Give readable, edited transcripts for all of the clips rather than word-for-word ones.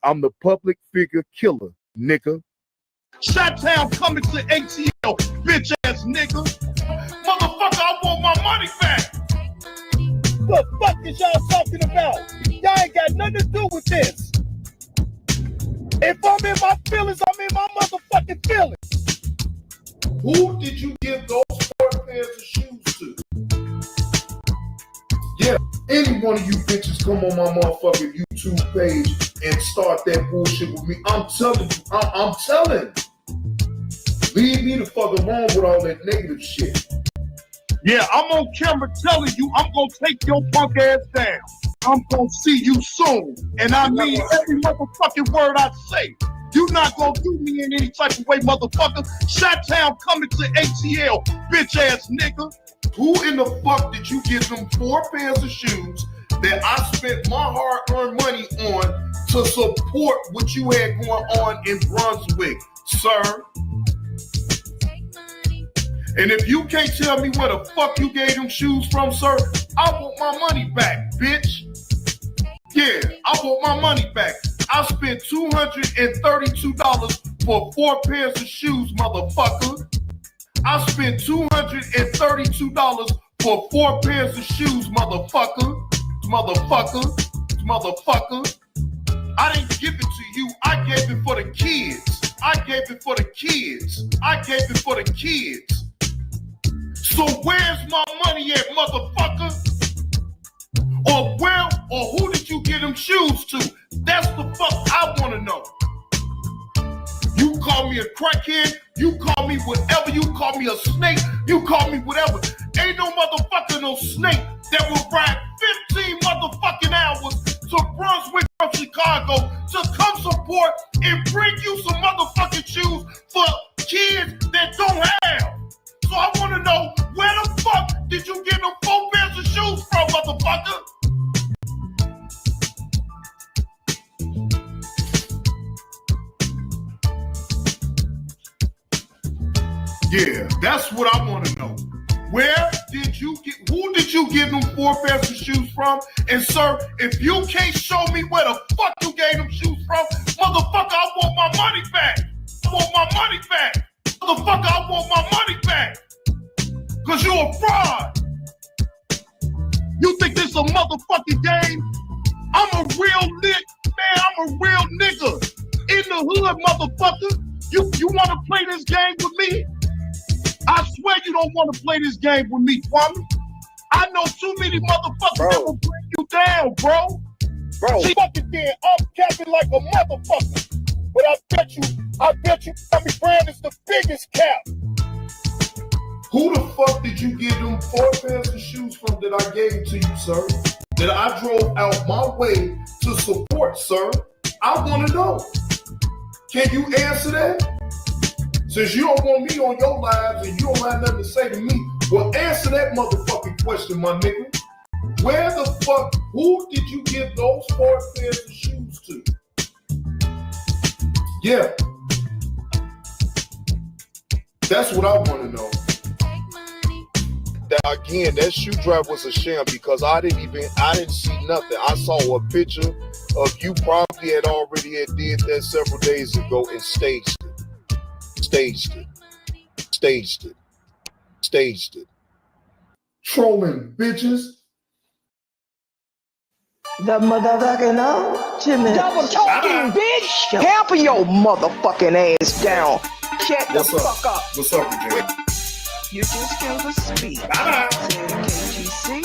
I'm the public figure killer, nigga. Shot-town coming to ATL, bitch ass nigga. Motherfucker, I want my money back. What the fuck is y'all talking about? Y'all ain't got nothing to do with this. If I'm in my feelings, I'm in my motherfucking feelings. Who did you give those 4 pairs of shoes to? Yeah, any one of you bitches come on my motherfucking YouTube page and start that bullshit with me. I'm telling you, I'm telling. Leave me the fuck alone with all that negative shit. Yeah, I'm on camera telling you I'm gonna take your punk ass down. I'm gonna see you soon. And I mean every motherfucking word I say. You not gonna do me in any type of way, motherfucker. Shot-town coming to ATL, bitch ass nigga. Who in the fuck did you give them 4 pairs of shoes that I spent my hard-earned money on to support what you had going on in Brunswick, sir? And if you can't tell me where the fuck you gave them shoes from, sir, I want my money back, bitch. Yeah, I want my money back. I spent $232 for 4 pairs of shoes, motherfucker. I spent $232 for 4 pairs of shoes, motherfucker. Motherfucker. I didn't give it to you. I gave it for the kids. So where's my money at, motherfucker? Or who did you give them shoes to? That's the fuck I want to know. You call me a crackhead, you call me whatever, you call me a snake, you call me whatever. Ain't no motherfucker, no snake that will ride 15 motherfucking hours to Brunswick from Chicago to come support and bring you some motherfucking shoes for kids that don't have. So I want to know, where the fuck did you get them 4 pairs of shoes from, motherfucker? Yeah, that's what I want to know. Who did you get them 4 pairs of shoes from? And sir, if you can't show me where the fuck you gave them shoes from, motherfucker, I want my money back. Motherfucker, I want my money back. Cause you a fraud. You think this a motherfucking game? I'm a real nigga. In the hood, motherfucker. You wanna play this game with me? I swear you don't want to play this game with me, Kwame. I know too many motherfuckers that will bring you down, bro. She fucking dead. I'm capping like a motherfucker. But I bet you, Tommy Brown is the biggest cap. Who the fuck did you give them 4 pairs of shoes from that I gave to you, sir? That I drove out my way to support, sir? I want to know. Can you answer that? Since you don't want me on your lives and you don't have nothing to say to me, well, answer that motherfucking question, my nigga. Where the fuck, who did you give those 4 pairs of shoes to? Yeah. That's what I want to know. Again, that shoe drive was a sham because I didn't see nothing. I saw a picture of you probably had did that several days ago and staged it. Trolling bitches. The motherfucking ultimate. Double talking, bitch. Help your motherfucking ass down. Shut the fuck up. What's up, Jay? You just gave a speech. KGC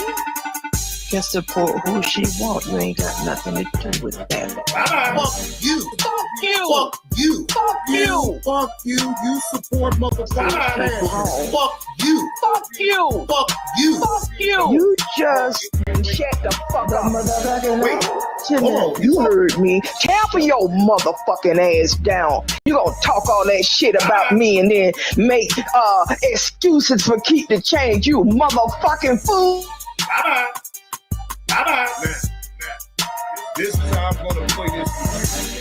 can support who she want. You ain't got nothing to do with that. Fuck you. Fuck you. Fuck you. Fuck you. Fuck you. You support motherfuckers. Fuck you. Fuck you. Fuck you. Fuck you. You just shut the fuck up. Wait. Hold on. You heard me. Tamper your motherfucking ass down. You gonna talk all that shit about me and then make excuses for keep the change, you motherfucking fool. Bye-bye. Now, this is how I'm gonna play this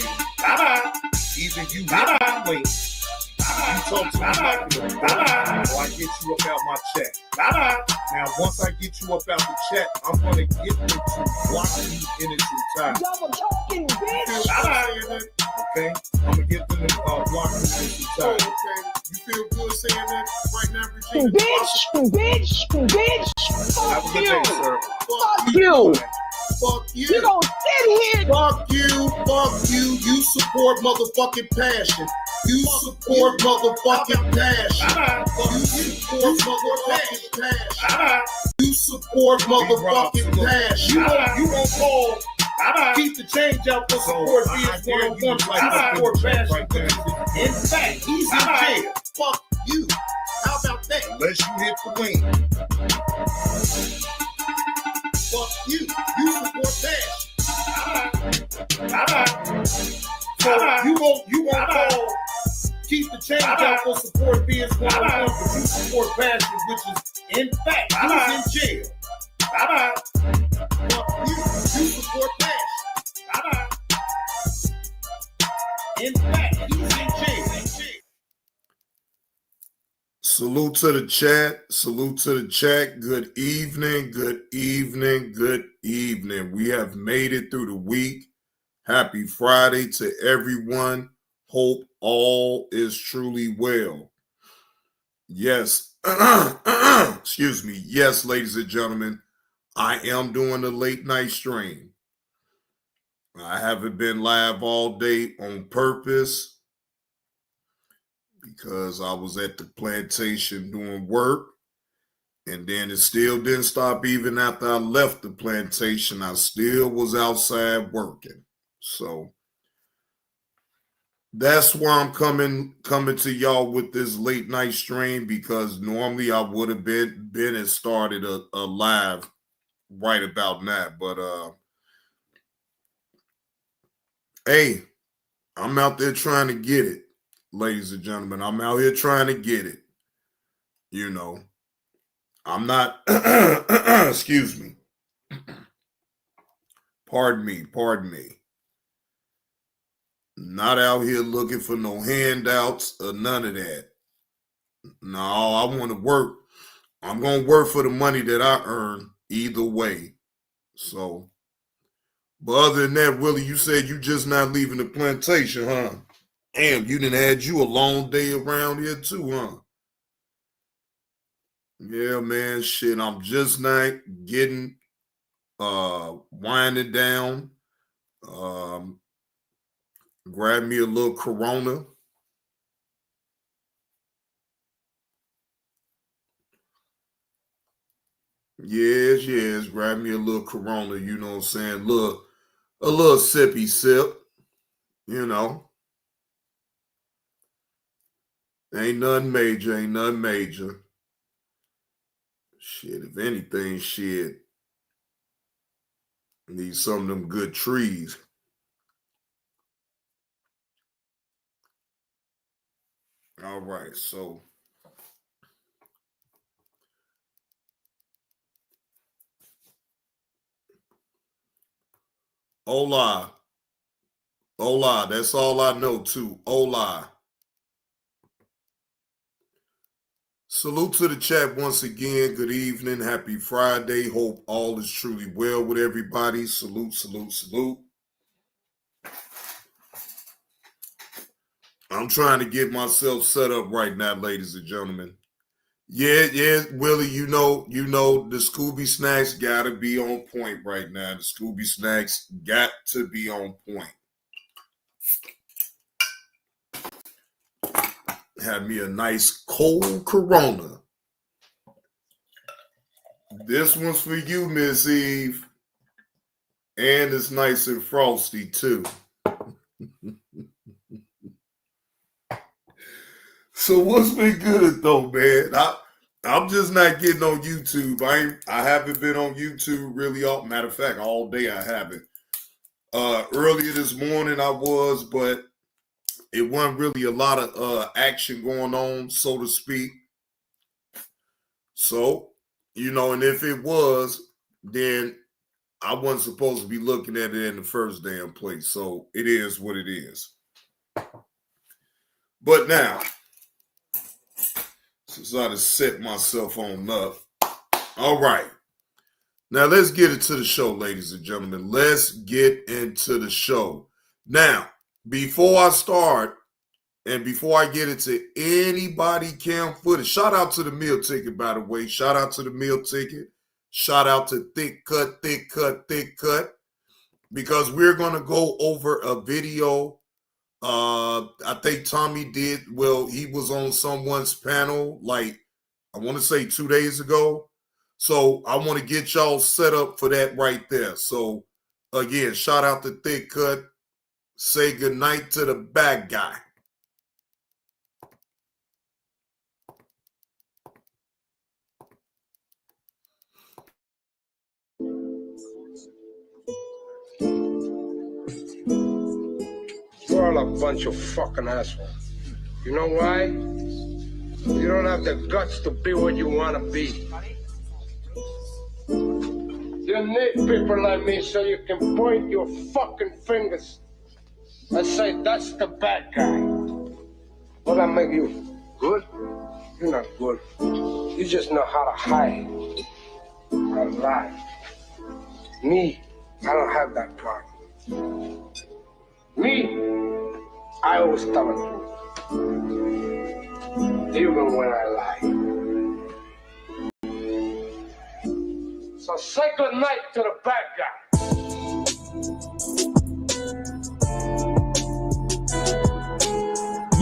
game. Bye-bye. Either you wait. Bye-bye. talk to me like an adult, or I get you up out my chat. Now, once I get you up out the chat, I'm gonna get into blocking you in its entirety. Double talking, bitch. Okay, I'm gonna get them to block you in its entirety. Okay, you feel good saying that right now, Regina? Bitch. Have a Fuck good you. day, sir. Fuck you. Fuck you. You gonna sit here. Fuck you. You support motherfucking passion. You support motherfucking passion. You support motherfucking passion. You support motherfucking passion. You won't call. Keep the change out for support vs. one-on-one. Support passion. In fact, he's in jail. Fuck you. How about that? Unless you hit the wing. Fuck you. You support passion. So you won't call. Keep the change out for support vs. one-on-one, but you support passion, which is in fact who's in jail. Fuck you. You support passion. In fact, he's in jail. Salute to the chat. Salute to the chat. Good evening. We have made it through the week. Happy Friday to everyone. Hope all is truly well. Yes. Excuse me. Yes, ladies and gentlemen, I am doing a late night stream. I haven't been live all day on purpose because I was at the plantation doing work, and then it still didn't stop even after I left the plantation. I still was outside working. So that's why I'm coming to y'all with this late night stream, because normally I would have been and started a live right about now. But hey, I'm out there trying to get it, ladies and gentlemen. I'm out here trying to get it. You know, I'm not, excuse me. Pardon me. Not out here looking for no handouts or none of that. No, I want to work. I'm going to work for the money that I earn either way. So, but other than that, Willie, you said you just not leaving the plantation, huh? Damn, you done had you a long day around here too, huh? Yeah, man, shit, I'm just not getting winding down. Grab me a little Corona. Yes, grab me a little Corona, you know what I'm saying? Look, a little sippy sip, you know. Ain't nothing major. Shit, if anything, shit, need some of them good trees. All right, so Hola, that's all I know too. Hola. Salute to the chat once again. Good evening. Happy Friday. Hope all is truly well with everybody. Salute. I'm trying to get myself set up right now, ladies and gentlemen. Yeah, Willie, you know, the Scooby Snacks got to be on point right now. The Scooby Snacks got to be on point. Have me a nice cold Corona. This one's for you, Miss Eve. And it's nice and frosty, too. So what's been good, though, man? I'm just not getting on YouTube. I haven't been on YouTube really all. Matter of fact, all day I haven't. Earlier this morning I was, but it wasn't really a lot of action going on, so to speak. So, you know, and if it was, then I wasn't supposed to be looking at it in the first damn place. So it is what it is. But now, since I just set myself on up. All right. Now let's get into the show, ladies and gentlemen. Let's get into the show. Now, before I start, and before I get into anybody cam footage, shout out to the meal ticket, by the way. Shout out to the meal ticket. Shout out to Thick Cut, because we're going to go over a video. I think Tommy did. Well, he was on someone's panel, like, I want to say 2 days ago. So I want to get y'all set up for that right there. So, again, shout out to Thick Cut. Say goodnight to the bad guy. You're all a bunch of fucking assholes. You know why? You don't have the guts to be what you want to be. You need people like me so you can point your fucking fingers and say, that's the bad guy. Will that make you good? You're not good. You just know how to hide, how to lie. Me, I don't have that problem. Me, I always tell the truth, even when I lie. So say good night to the bad guy.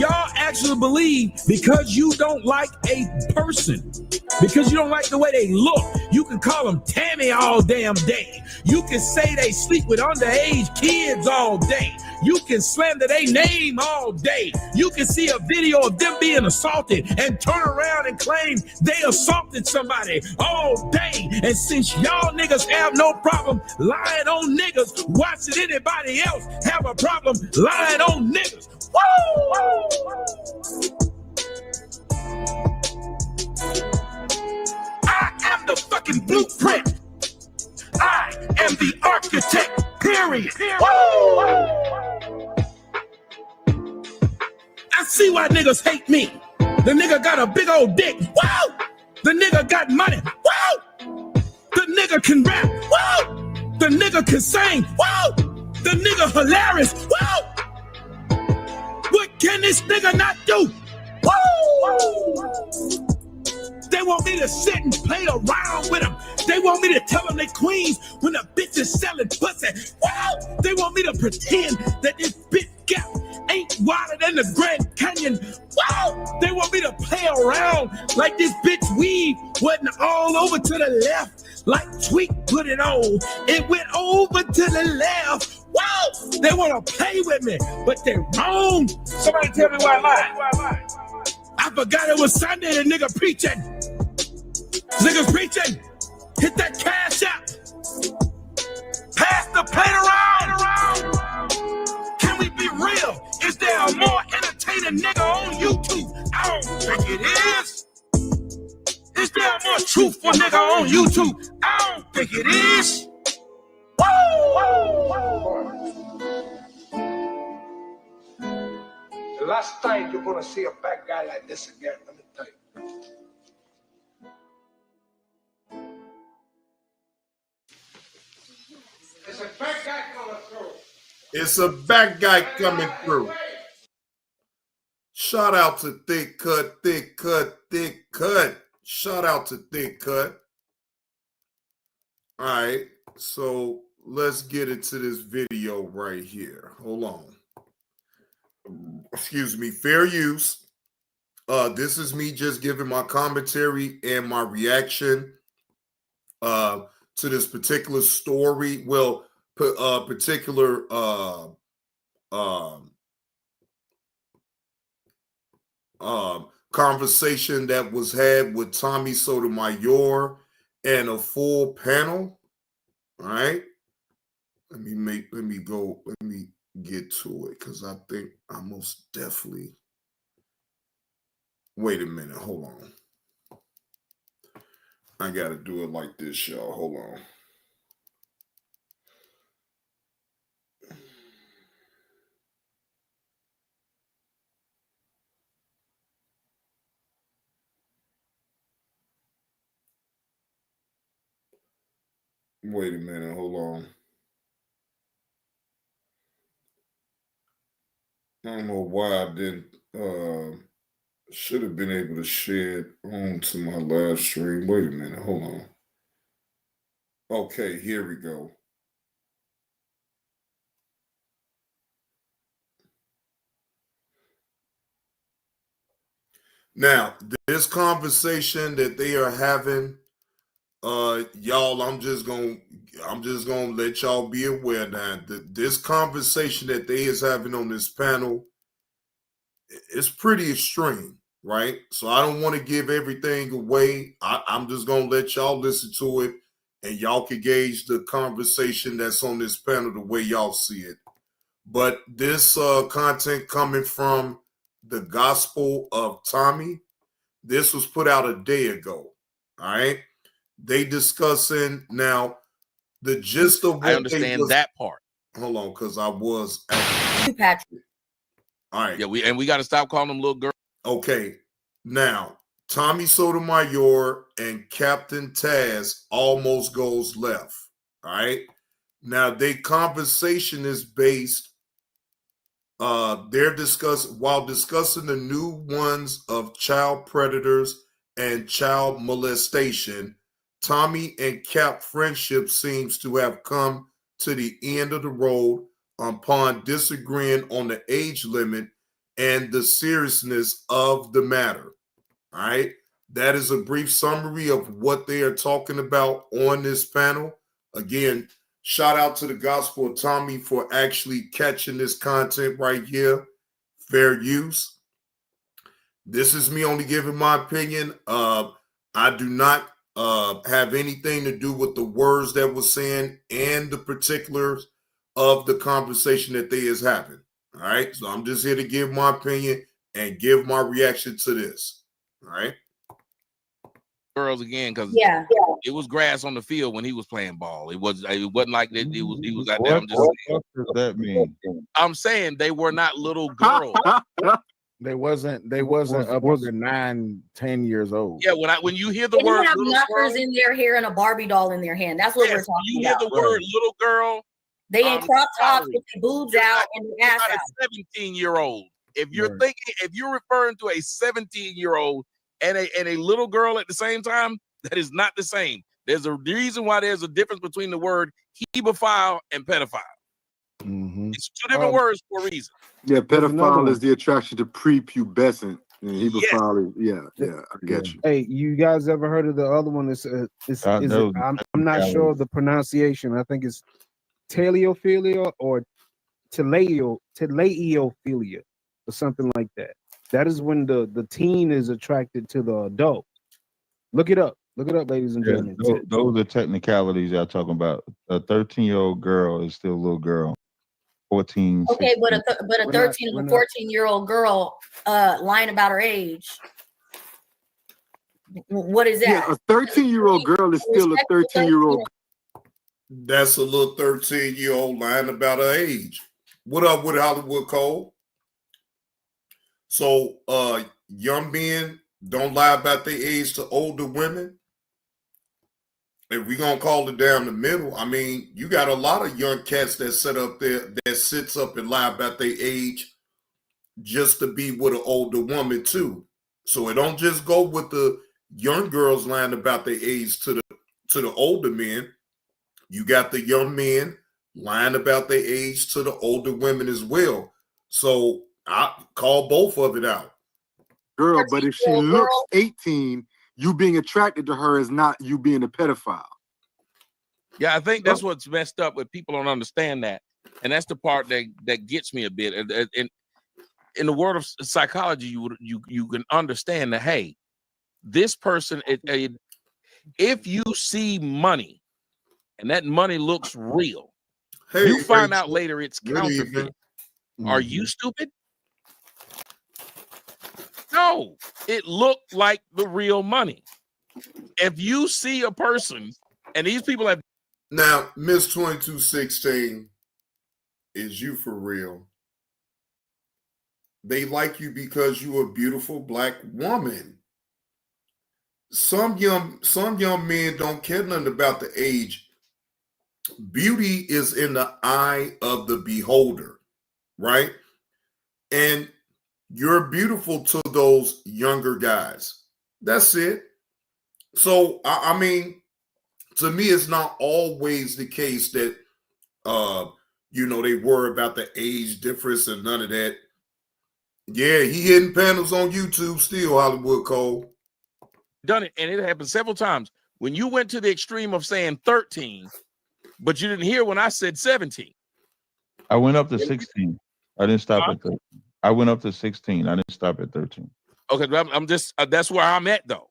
Y'all actually believe because you don't like a person, because you don't like the way they look, you can call them Tammy all damn day. You can say they sleep with underage kids all day. You can slander their name all day. You can see a video of them being assaulted and turn around and claim they assaulted somebody all day. And since y'all niggas have no problem lying on niggas, why should anybody else have a problem lying on niggas? Woo! I am the fucking blueprint. I am the architect, period. I see why niggas hate me. The nigga got a big old dick. Wow! The nigga got money. Wow! The nigga can rap. Wow! The nigga can sing. Wow! The nigga hilarious. Wow! What can this nigga not do? Woo! They want me to sit and play around with them. They want me to tell them they queens when the bitch is selling pussy. Wow! They want me to pretend that this bitch gap ain't wider than the Grand Canyon. Wow! They want me to play around like this bitch weave wasn't all over to the left. Like Tweak put it on. It went over to the left. Wow! They want to play with me, but they're wrong. Somebody tell me why I lied. I forgot it was Sunday and nigga preaching. Niggas preaching. Hit that cash out. Pass the plate around. Can we be real? Is there a more entertaining nigga on YouTube? I don't think it is. Is there a more truthful nigga on YouTube? I don't think it is. The last time you're gonna see a bad guy like this again, let me tell you. There's a bad guy coming through. It's a bad guy coming through. Shout out to Thick Cut. Shout out to Thick Cut. All right, so let's get into this video right here. Hold on. Excuse me, fair use. This is me just giving my commentary and my reaction to this particular story. Well, particular conversation that was had with Tommy Sotomayor and a full panel. All right. Let me get to it because I think I most definitely. Wait a minute, hold on. I gotta do it like this, y'all. Hold on. Wait a minute, hold on. I don't know why I didn't. Should have been able to share it on to my live stream. Wait a minute, hold on. Okay, here we go. Now, this conversation that they are having, y'all, I'm just gonna let y'all be aware now that this conversation that they is having on this panel is pretty extreme, right? So I don't want to give everything away. I'm just gonna let y'all listen to it, and y'all can gauge the conversation that's on this panel the way y'all see it. But this content coming from the Gospel of Tommy. This was put out a day ago. All right. They discussing now the gist of what I understand that part. Hold on, because I was Patrick. All right. Yeah, we got to stop calling them little girls. Okay. Now, Tommy Sotomayor and Captain Taz almost goes left. All right. Now, their conversation is based. They're while discussing the new ones of child predators and child molestation. Tommy and Cap friendship seems to have come to the end of the road upon disagreeing on the age limit and the seriousness of the matter. All right. That is a brief summary of what they are talking about on this panel. Again, shout out to the Gospel of Tommy for actually catching this content right here. Fair use. This is me only giving my opinion. I do not have anything to do with the words that were saying and the particulars of the conversation that they is having. All right. So I'm just here to give my opinion and give my reaction to this. All right. Girls again, because it was grass on the field when he was playing ball. It wasn't like that. He was out there. What does that mean? I'm saying they were not little girls. They wasn't up under 9, 10 years old. Yeah, when you hear the They word have little knockers girl, in their hair and a Barbie doll in their hand. That's what we're talking you about. hear the word little girl, they in crop tops with their boobs out and their ass not out. a 17-year-old. If you're thinking, if you're referring to a 17-year-old and a little girl at the same time, that is not the same. There's a reason why there's a difference between the word hebephile and pedophile. Mm-hmm. It's two different words for a reason. Yeah, pedophile is the attraction to prepubescent, and hebephile is I get you. Hey, you guys ever heard of the other one? I'm not sure of the pronunciation. I think it's teleophilia or teleophilia or something like that. That is when the teen is attracted to the adult. Look it up. Look it up, ladies and gentlemen. Those are technicalities y'all talking about. A 13-year-old girl is still a little girl. 14. Okay, 16. but a 13 and 14-year-old girl lying about her age. What is that? Yeah, a 13-year-old girl is still a 13-year-old. That's a little 13-year-old lying about her age. What up with Hollywood Cole? So young men don't lie about their age to older women. If we're gonna call it down the middle, I mean, you got a lot of young cats that sit up there that sits up and lie about their age just to be with an older woman too. So it don't just go with the young girls lying about their age to the older men. You got the young men lying about their age to the older women as well. So I call both of it out. Girl, but if she looks 18, you being attracted to her is not you being a pedophile. Yeah, I think that's what's messed up with people don't understand that. And that's the part that gets me a bit. And in the world of psychology, you can understand that, hey, this person, if you see money and that money looks real, you find out later it's counterfeit. Are you stupid? No, it looked like the real money. If you see a person, and these people have now, Miss 2216, is you for real? They like you because you're a beautiful black woman. Some young men don't care nothing about the age beauty is in the eye of the beholder, right? And you're beautiful to those younger guys. That's it. So, I mean, to me, it's not always the case that, they worry about the age difference and none of that. Yeah, he hitting panels on YouTube still, Hollywood Cole. Done it, and it happened several times. When you went to the extreme of saying 13, but you didn't hear when I said 17. I went up to 16. I didn't stop at 13. I went up to 16. I didn't stop at 13. Okay, I'm just that's where I'm at though.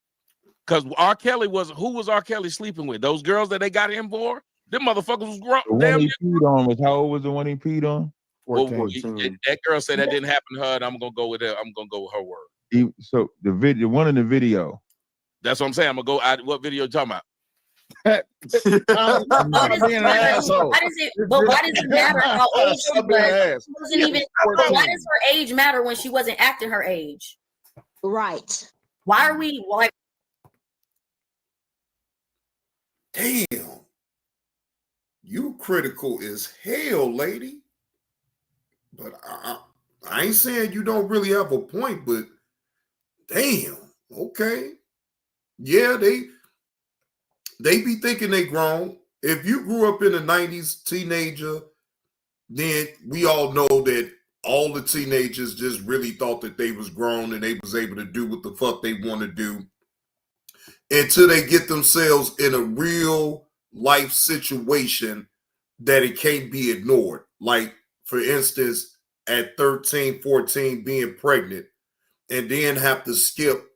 Because R. Kelly who was R. Kelly sleeping with? Those girls that they got him for? Them motherfuckers was grown. The one he peed on was, how old was the one he peed on? 14. Well, that girl said that didn't happen to her, and I'm gonna go with her. I'm gonna go with her word. So the video, one in the video. That's what I'm saying. I'm gonna go. What video you talking about? Why does it matter how old she was? Why does her age matter when she wasn't acting her age? Right. Why are we like? Damn, you critical as hell, lady. But I ain't saying you don't really have a point, but damn, okay. Yeah, they be thinking they grown. If you grew up in the 90s, teenager, then we all know that all the teenagers just really thought that they was grown and they was able to do what the fuck they want to do until they get themselves in a real life situation that it can't be ignored. Like, for instance, at 13, 14, being pregnant and then have to skip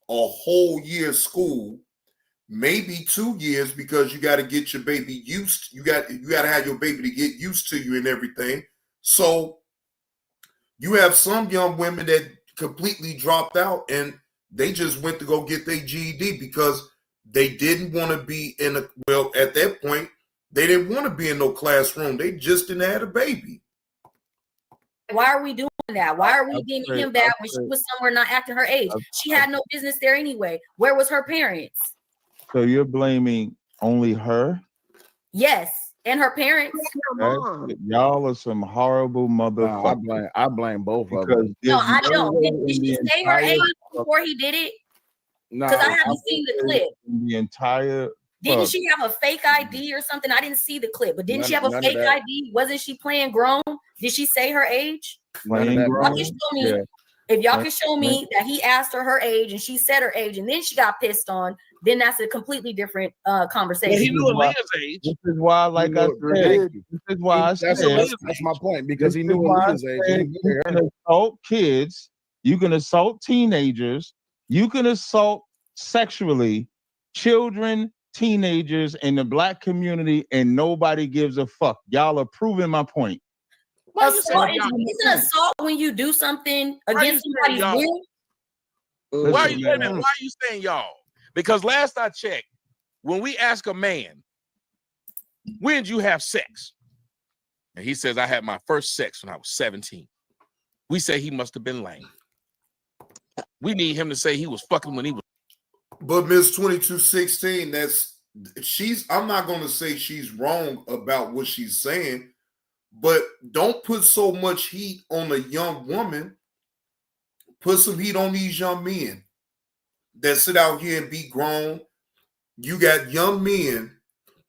a whole year of school, maybe 2 years, because you got to get your baby used. You got to have your baby to get used to you and everything. So you have some young women that completely dropped out and they just went to go get their GED because they didn't want to be at that point, they didn't want to be in no classroom. They just didn't have a baby. Why are we doing that? Why are we getting him back when she was somewhere not acting her age? She had no business there anyway. Where was her parents? So you're blaming only her? Yes, and her parents. Y'all are some horrible motherfuckers. No, I blame both of them. No, I don't. Did she say her age before he did it? Because I haven't seen the clip. The entire. Didn't she have a fake ID or something? I didn't see the clip, but didn't she have a fake ID? Wasn't she playing grown? Did she say her age? Playing grown? If y'all can show me that he asked her age and she said her age and then she got pissed on, then that's a completely different conversation. He knew Aaliyah's age. This is why, like I said, this is why I said that's my point, because he knew Aaliyah's age. You can assault kids, you can assault teenagers, you can assault sexually children, teenagers in the black community, and nobody gives a fuck. Y'all are proving my point. Assault is an assault when you do something against somebody's will. Why are you saying y'all? Because last I checked, when we ask a man, when did you have sex? And he says, I had my first sex when I was 17. We say he must have been lame. We need him to say he was fucking when he was. But Miss 2216, I'm not going to say she's wrong about what she's saying, but don't put so much heat on a young woman. Put some heat on these young men that sit out here and be grown. You got young men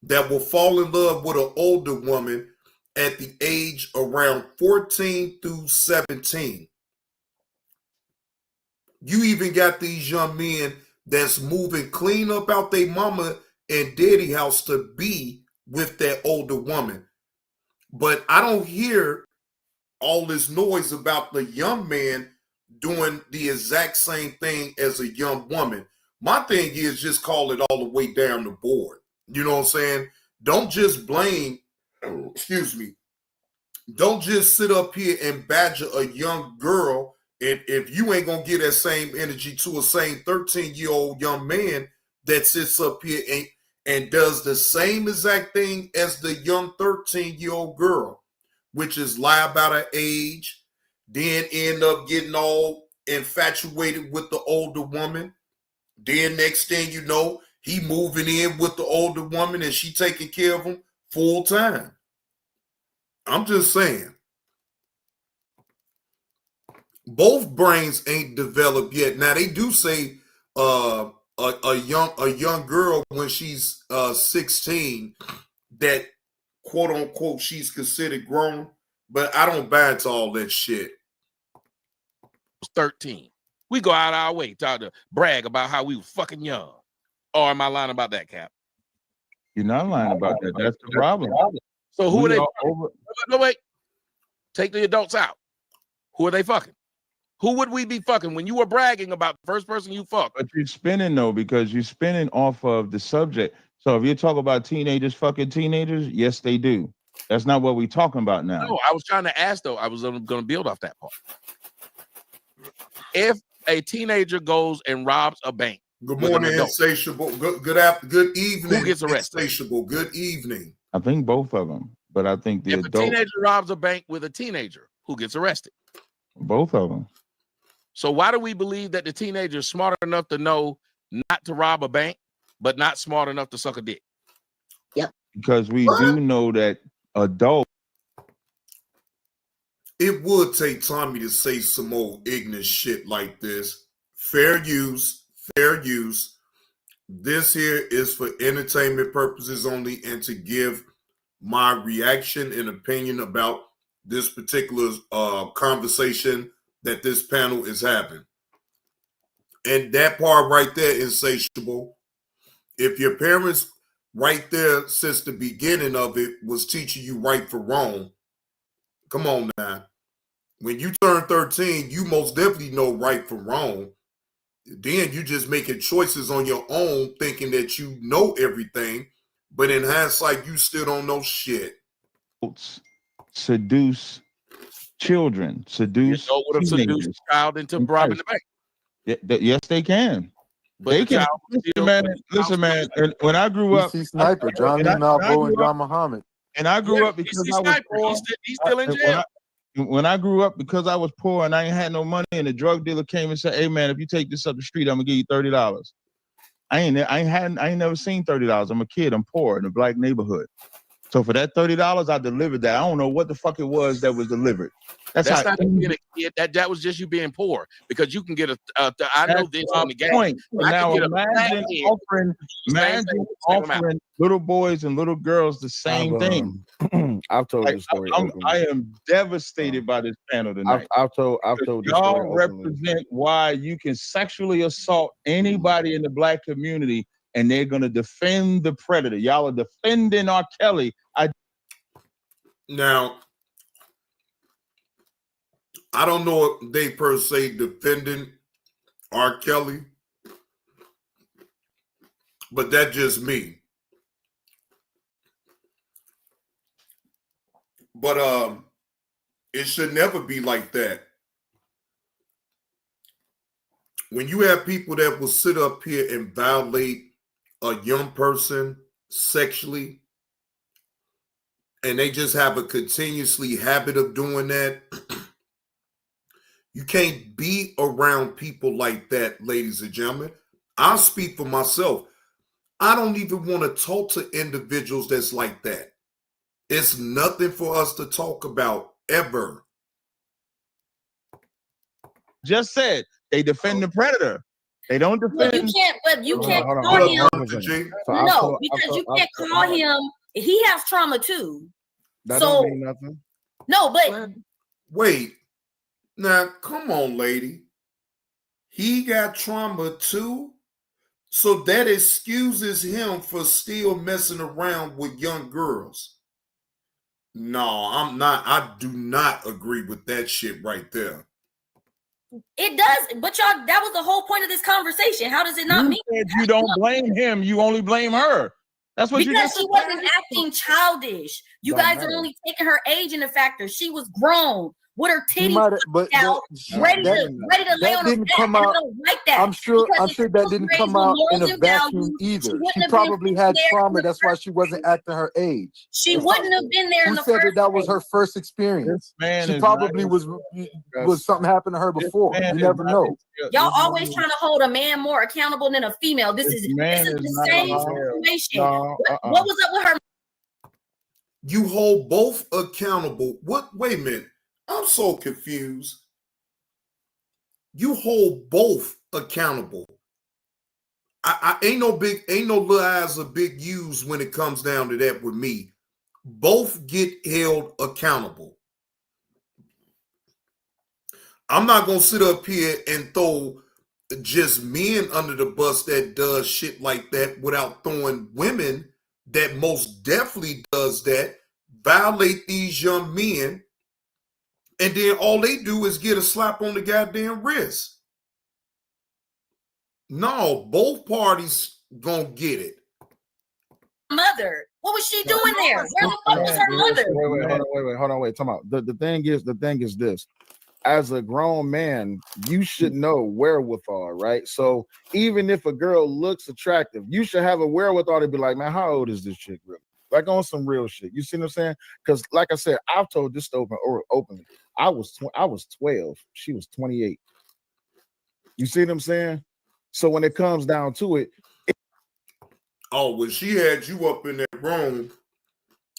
that will fall in love with an older woman at the age around 14 through 17. You even got these young men that's moving clean up out their mama and daddy house to be with that older woman. But I don't hear all this noise about the young man doing the exact same thing as a young woman. My thing is just call it all the way down the board. You know what I'm saying? Don't just blame, don't just sit up here and badger a young girl. And if you ain't going to give that same energy to a same 13-year-old young man that sits up here and does the same exact thing as the young 13-year-old girl, which is lie about her age, then end up getting all infatuated with the older woman. Then next thing you know, he moving in with the older woman and she taking care of him full time. I'm just saying. Both brains ain't developed yet. Now they do say a young girl when she's 16 that quote unquote she's considered grown, but I don't buy into all that shit. 13. We go out our way to brag about how we were fucking young. Or am I lying about that, Cap? You're not lying about that. That's the problem. So who are they? No, wait. Take the adults out. Who are they fucking? Who would we be fucking when you were bragging about the first person you fucked? But you're spinning though, because you're spinning off of the subject. So if you talk about teenagers fucking teenagers, yes, they do. That's not what we're talking about now. No, I was trying to ask though. I was going to build off that part. If a teenager goes and robs a bank, good morning, Insatiable. Good evening. Who gets arrested? Insatiable. Good evening. I think both of them, but I think the if a teenager robs a bank with a teenager, who gets arrested? Both of them. So why do we believe that the teenager is smart enough to know not to rob a bank, but not smart enough to suck a dick? Yep. Because we do know that adults. It would take Tommy to say some old ignorant shit like this. Fair use, fair use. This here is for entertainment purposes only and to give my reaction and opinion about this particular conversation that this panel is having. And that part right there is insatiable. If your parents right there since the beginning of it was teaching you right for wrong, come on now. When you turn 13, you most definitely know right from wrong. Then you just making choices on your own, thinking that you know everything. But in hindsight, you still don't know shit. Seduce children, seduce seduce a child into robbing the bank. Yes, they can. But they can. Listen, man. When I grew up, Sniper, Johnny Malvo, and John Muhammad. And I grew up because I was poor. He's still in jail. When I grew up, because I was poor and I ain't had no money, and the drug dealer came and said, "Hey, man, if you take this up the street, I'm gonna give you $30." I ain't never seen $30. I'm a kid. I'm poor in a black neighborhood. So for that $30, I delivered that. I don't know what the fuck it was that was delivered. That's not being a kid. That was just you being poor, because you can get I know this on the game. Point. Now imagine offering little boys and little girls the same thing. I've told this story. I am devastated by this panel tonight. I've told this y'all story represent why you can sexually assault anybody in the black community, and they're gonna defend the predator. Y'all are defending R. Kelly. Now, I don't know if they per se defending R. Kelly, but that's just me. But it should never be like that. When you have people that will sit up here and violate a young person sexually, and they just have a continuously habit of doing that, you can't be around people like that, ladies and gentlemen. I'll speak for myself. I don't even want to talk to individuals that's like that. It's nothing for us to talk about ever. Just said they defend the predator. They don't defend. Well, you can't call him. No, because you can't call him. He has trauma too. That don't mean nothing. No, but wait. Now, come on, lady. He got trauma too? So that excuses him for still messing around with young girls. No, I'm not. I do not agree with that shit right there. It does, but y'all, that was the whole point of this conversation. How does it not mean that? You don't blame him, you only blame her. That's what because you just she wasn't acting childish. You guys are only taking her age into factor. She was grown with her titties out, ready to lay on her back. I don't like that. I'm sure that didn't come out in a vacuum either. She probably had trauma. That's why she wasn't acting her age. She wouldn't have been there in the first place. That was her first experience. She probably was something happened to her before. You never know. Y'all always trying to hold a man more accountable than a female. This is the same situation. What was up with her? You hold both accountable. What? Wait a minute. I'm so confused. You hold both accountable. I ain't no little eyes or big U's when it comes down to that with me. Both get held accountable. I'm not gonna sit up here and throw just men under the bus that does shit like that without throwing women that most definitely does that, violate these young men, and then all they do is get a slap on the goddamn wrist. No, both parties gonna get it. Mother, what was she doing there? Where the fuck was her mother? Hold on. Time out. The thing is this. As a grown man, you should know wherewithal, right? So even if a girl looks attractive, you should have a wherewithal to be like, man, how old is this chick really? Like on some real shit. You see what I'm saying? Because like I said, I've told this openly. I was 12. She was 28. You see what I'm saying? So when it comes down to it, oh, when she had you up in that room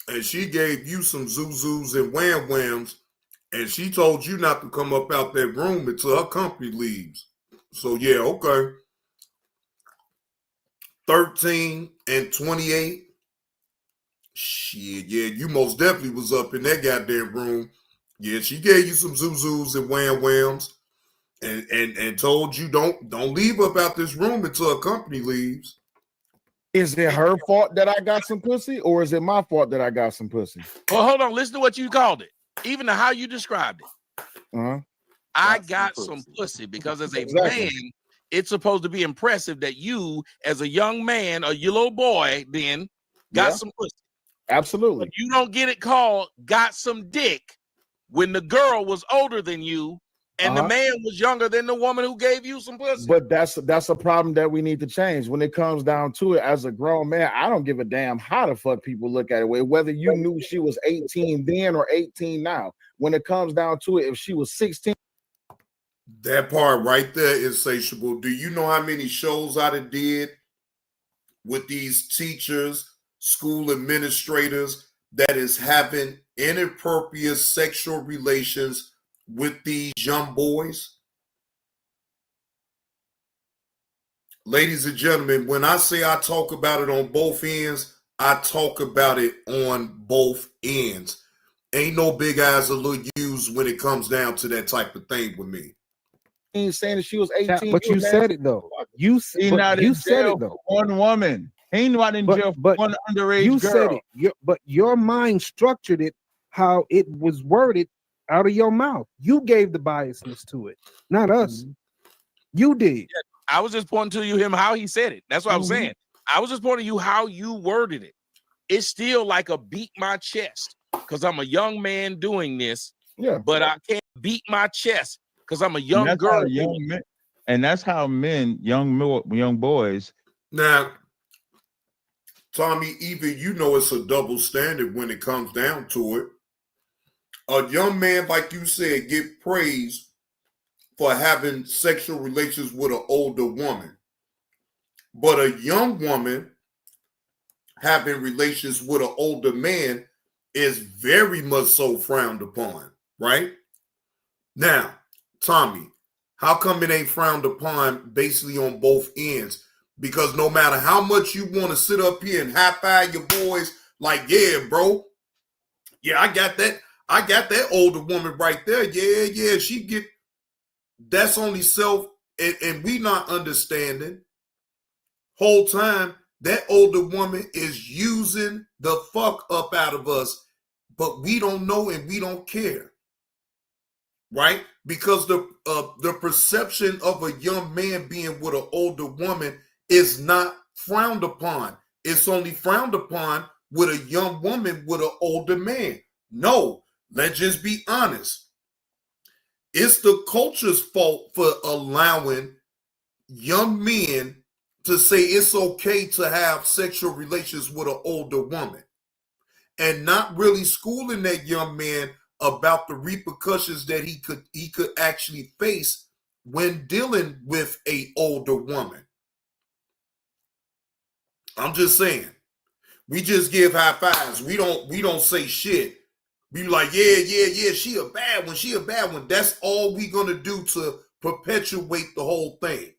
and she gave you some zuzus and wham whams, and she told you not to come up out that room until her company leaves. So yeah, okay. 13 and 28. Shit, yeah, you most definitely was up in that goddamn room. Yeah, she gave you some zuzus and wham whams and told you don't leave up out this room until her company leaves. Is it her fault that I got some pussy, or is it my fault that I got some pussy? Well, hold on. Listen to what you called it. Even to how you described it. I got some pussy because as a man, it's supposed to be impressive that you, as a young man, a little boy, then got some pussy. Absolutely. But you don't get it called got some dick when the girl was older than you and the man was younger than the woman who gave you some pussy. But that's a problem that we need to change. When it comes down to it, as a grown man, I don't give a damn how the fuck people look at it. Whether you knew she was 18 then or 18 now. When it comes down to it, if she was 16. That part right there is insatiable. Do you know how many shows I did with these teachers, school administrators that is having inappropriate sexual relations with these young boys? Ladies and gentlemen, when I say I talk about it on both ends, I talk about it on both ends. Ain't no big eyes or little U's when it comes down to that type of thing with me. He's saying that she was 18. But you said it though. You said it though. One woman. Ain't not in jail for one underage you girl. Said it. But your mind structured it how it was worded out of your mouth. You gave the biasness to it, not us. You did. Yeah, I was just pointing to you him how he said it. That's what I was saying. I was just pointing to you how you worded it. It's still like a beat my chest because I'm a young man doing this. Yeah, but I can't beat my chest because I'm a young girl. And that's how men, young boys. Now, Tommy, even you know it's a double standard when it comes down to it. A young man, like you said, get praised for having sexual relations with an older woman. But a young woman having relations with an older man is very much so frowned upon, right? Now, Tommy, how come it ain't frowned upon basically on both ends? Because no matter how much you want to sit up here and high-five your boys, like, yeah, bro, yeah, I got that older woman right there. Yeah, she get, that's only self, and we not understanding. Whole time, that older woman is using the fuck up out of us, but we don't know and we don't care. Right? Because the perception of a young man being with an older woman is not frowned upon. It's only frowned upon with a young woman with an older man. No, let's just be honest. It's the culture's fault for allowing young men to say it's okay to have sexual relations with an older woman and not really schooling that young man about the repercussions that he could actually face when dealing with an older woman. I'm just saying, We just give high fives. We don't say shit. We like, yeah, she a bad one. That's all we gonna do to perpetuate the whole thing.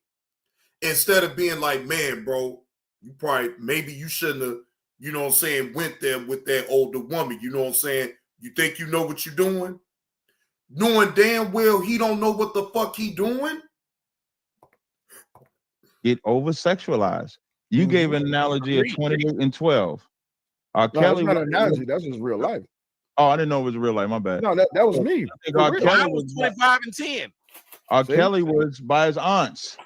Instead of being like, man, bro, maybe you shouldn't have, you know what I'm saying, went there with that older woman. You know what I'm saying? You think you know what you're doing? Knowing damn well he don't know what the fuck he doing? Get over-sexualized. You gave an analogy of 28 and 12. Kelly, that's not an analogy. That's just real life. Oh, I didn't know it was real life. My bad. No, that was me. Kelly was 25 and 10. Kelly was by his aunts.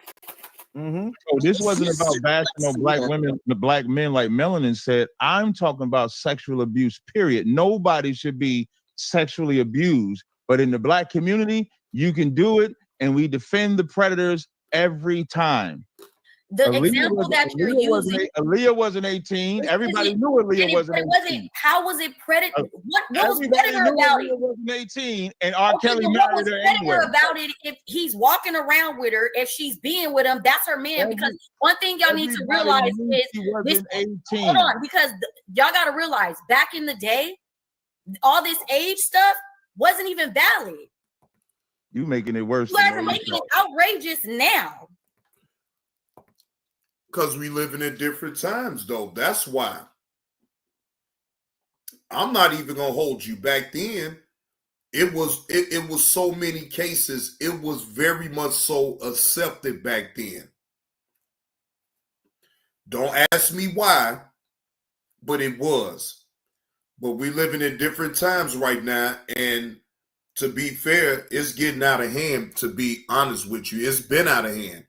So this wasn't about bashing no black women, the black men like Melanin said. I'm talking about sexual abuse, period. Nobody should be sexually abused. But in the black community, you can do it, and we defend the predators every time. The example that you're using, Aaliyah wasn't 18. Everybody knew Aaliyah wasn't 18. How was it predator? What was Everybody predator about it? Aaliyah wasn't 18, and R. Kelly What married was her predator anyway. about it? If he's walking around with her, if she's being with him, that's her man. Because one thing y'all need to realize is this. Hold on, because y'all got to realize back in the day, all this age stuff wasn't even valid. You making it worse. You guys are making it outrageous now. Because we living in different times, though. That's why. I'm not even gonna hold you. Back then, it was so many cases. It was very much so accepted back then. Don't ask me why, but it was. But we living in different times right now, and to be fair, it's getting out of hand. To be honest with you, it's been out of hand.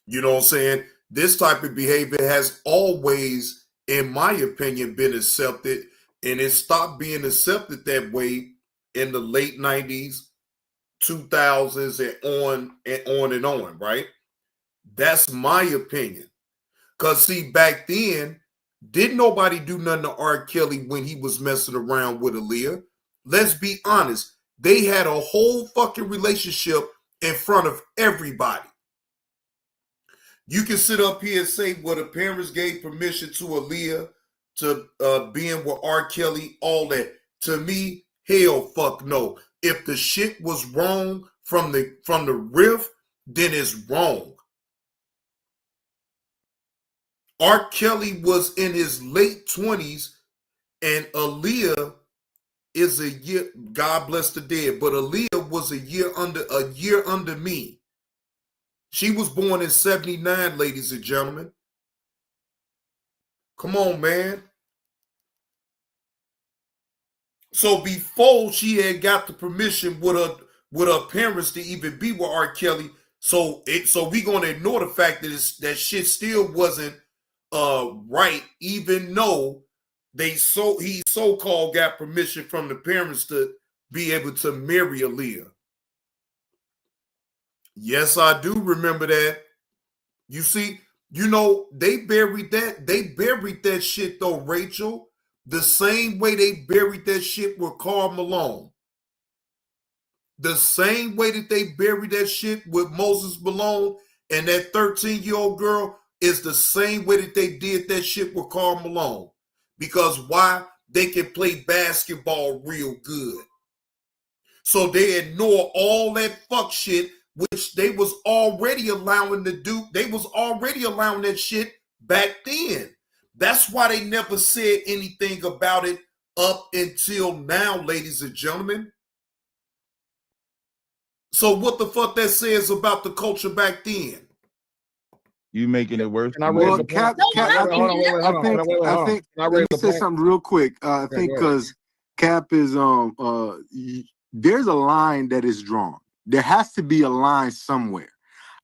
You know what I'm saying? This type of behavior has always, in my opinion, been accepted, and it stopped being accepted that way in the late 90s, 2000s, and on, right? That's my opinion. Because, see, back then, didn't nobody do nothing to R. Kelly when he was messing around with Aaliyah? Let's be honest. They had a whole fucking relationship in front of everybody. You can sit up here and say, well, the parents gave permission to Aaliyah to being with R. Kelly, all that. To me, hell fuck no. If the shit was wrong from the riff, then it's wrong. R. Kelly was in his late 20s, and Aaliyah is a year, God bless the dead, but Aaliyah was a year under me. She was born in 79, ladies and gentlemen. Come on, man. So before she had got the permission with her parents to even be with R. Kelly, so we gonna ignore the fact that that shit still wasn't right, even though he so-called got permission from the parents to be able to marry Aaliyah. Yes, I do remember that. You see, you know, they buried that shit though, Rachel, the same way they buried that shit with Karl Malone. The same way that they buried that shit with Moses Malone and that 13-year-old girl is the same way that they did that shit with Karl Malone. Because why? They can play basketball real good. So they ignore all that fuck shit, which they was already allowing to do. They was already allowing that shit back then. That's why they never said anything about it up until now, ladies and gentlemen. So what the fuck that says about the culture back then? You making it worse. I think let me say something real quick. I think because Cap is there's a line that is drawn. There has to be a line somewhere.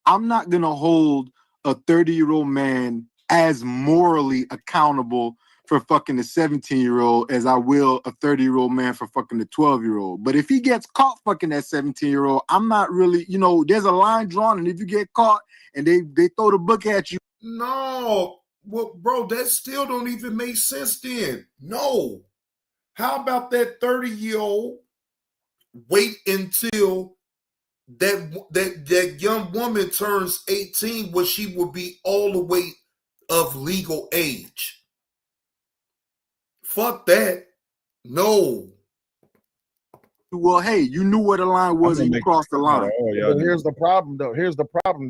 I'm not gonna hold a 30-year-old man as morally accountable for fucking a 17-year-old as I will a 30-year-old man for fucking a 12-year-old. But if he gets caught fucking that 17-year-old, I'm not really, there's a line drawn, and if you get caught and they throw the book at you. No, well, bro, that still don't even make sense then. No. How about that 30-year-old wait until that young woman turns 18 where she will be all the way of legal age? Fuck that. No. Well, hey, you knew where the line was and you crossed the line. But here's the problem,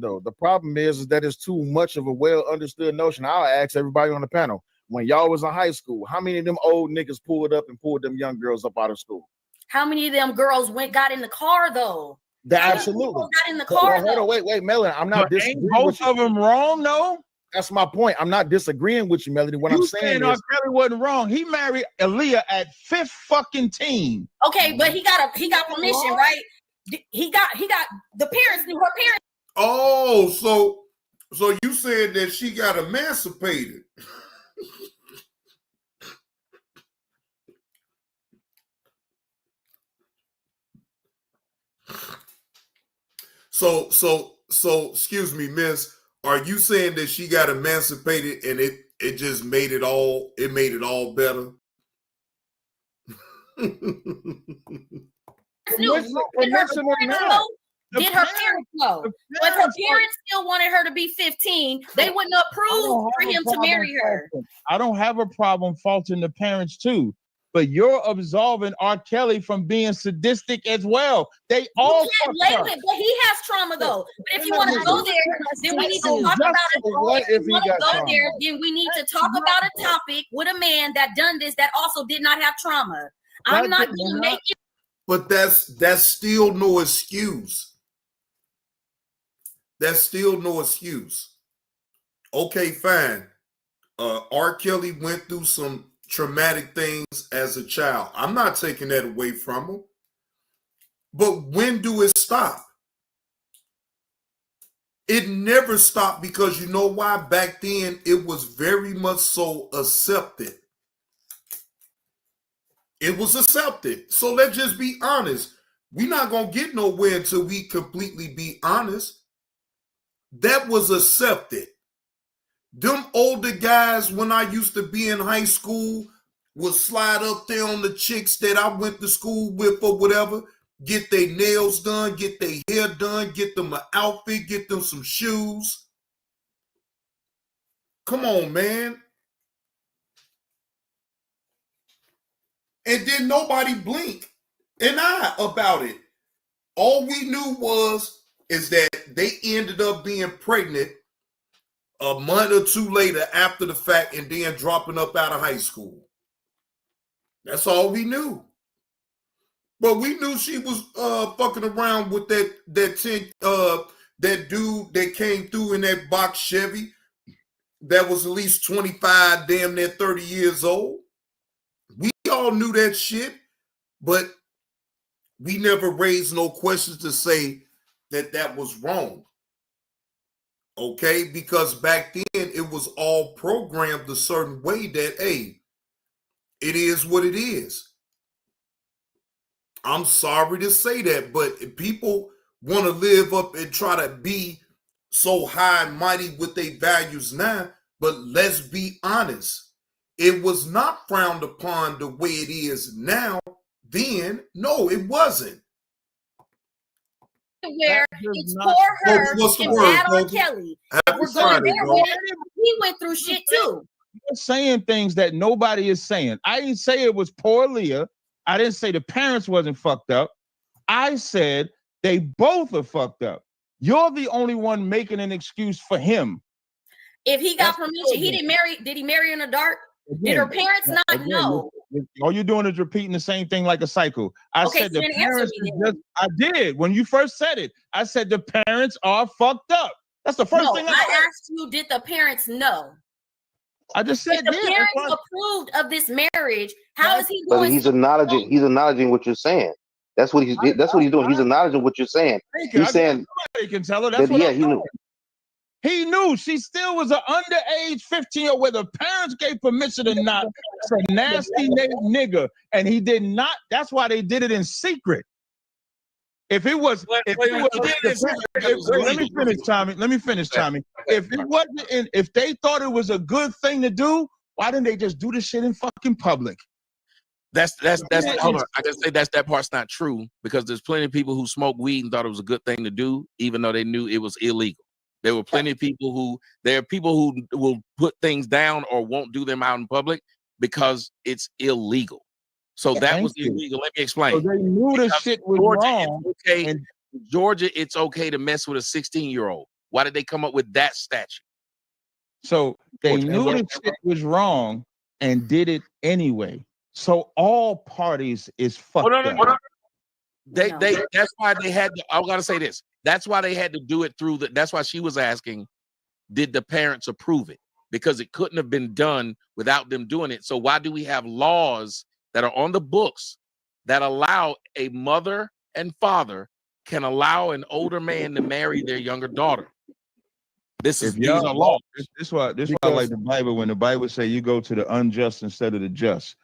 though. The problem is that it's too much of a well understood notion. I'll ask everybody on the panel. When y'all was in high school, how many of them old niggas pulled up and pulled them young girls up out of school? How many of them girls got in the car though? Absolutely got in the car. Hold on, wait, Melanie. I'm not disagreeing. Both of them wrong, no. That's my point. I'm not disagreeing with you, Melody. What I'm saying R. is, Kelly wasn't wrong. He married Aaliyah at 5th fucking teen. Okay, but he got permission, right? He got the parents knew her parents. Oh, so you said that she got emancipated. So excuse me, miss, are you saying that she got emancipated and it just made it all better? Did her parents know? If her parents still wanted her to be 15, they wouldn't approve for him to marry her. I don't have a problem faulting the parents too, but you're absolving R. Kelly from being sadistic as well. They all label it, but he has trauma though. But if you want to go there, then we need to talk about it. If you want to go there, then we need to talk about a topic with a man that done this that also did not have trauma. I'm not going to make it. But that's still no excuse. That's still no excuse. Okay, fine. R. Kelly went through some traumatic things as a child. I'm not taking that away from him. But when do it stop? It never stopped because you know why? Back then, it was very much so accepted. It was accepted. So let's just be honest. We're not going to get nowhere until we completely be honest. That was accepted. Them older guys, when I used to be in high school, would slide up there on the chicks that I went to school with or whatever, get their nails done, get their hair done, get them an outfit, get them some shoes. Come on, man. And then nobody blinked an eye about it. All we knew is that they ended up being pregnant a month or two later after the fact and then dropping up out of high school. That's all we knew. But we knew she was fucking around with that dude that came through in that box Chevy that was at least 25, damn near 30 years old. We all knew that shit, but we never raised no questions to say that was wrong. Okay, because back then it was all programmed a certain way that, hey, it is what it is. I'm sorry to say that, but if people want to live up and try to be so high and mighty with their values now, but let's be honest, it was not frowned upon the way it is now. Then, no, it wasn't. Where it's for her and bad on Kelly. We're going there with it. He went through shit too. You're saying things that nobody is saying. I didn't say it was poor Leah. I didn't say the parents wasn't fucked up. I said they both are fucked up. You're the only one making an excuse for him. If he got permission, he didn't marry. Did he marry in the dark? Did her parents not know? All you're doing is repeating the same thing like a cycle. I said the parents. I did when you first said it. I said the parents are fucked up. That's the first thing I asked you. Did the parents know? I just said if the parents approved of this marriage. How is he doing? But he's acknowledging what you're saying. That's what he's doing. He's acknowledging what you're saying. He's saying somebody can tell her that's what he knew. He knew she still was an underage 15-year-old, whether parents gave permission or not. It's a nasty nigga, and he did not. That's why they did it in secret. If it was, let me finish, Tommy. Let me finish, Tommy. If it wasn't, if they thought it was a good thing to do, why didn't they just do this shit in fucking public? That's hold on. I just say that part's not true because there's plenty of people who smoke weed and thought it was a good thing to do, even though they knew it was illegal. There were plenty of people who will put things down or won't do them out in public because it's illegal. So that was illegal. Let me explain. So they knew the shit was wrong. Okay, and Georgia, it's okay to mess with a 16-year-old. Why did they come up with that statute? So they knew the shit was wrong and did it anyway. So all parties is fucked up. They that's why they had to, I gotta say this. That's why they had to do it through that's why she was asking, did the parents approve it? Because it couldn't have been done without them doing it. So why do we have laws that are on the books that allow a mother and father can allow an older man to marry their younger daughter? These are laws. This why I like the Bible. When the Bible say you go to the unjust instead of the just,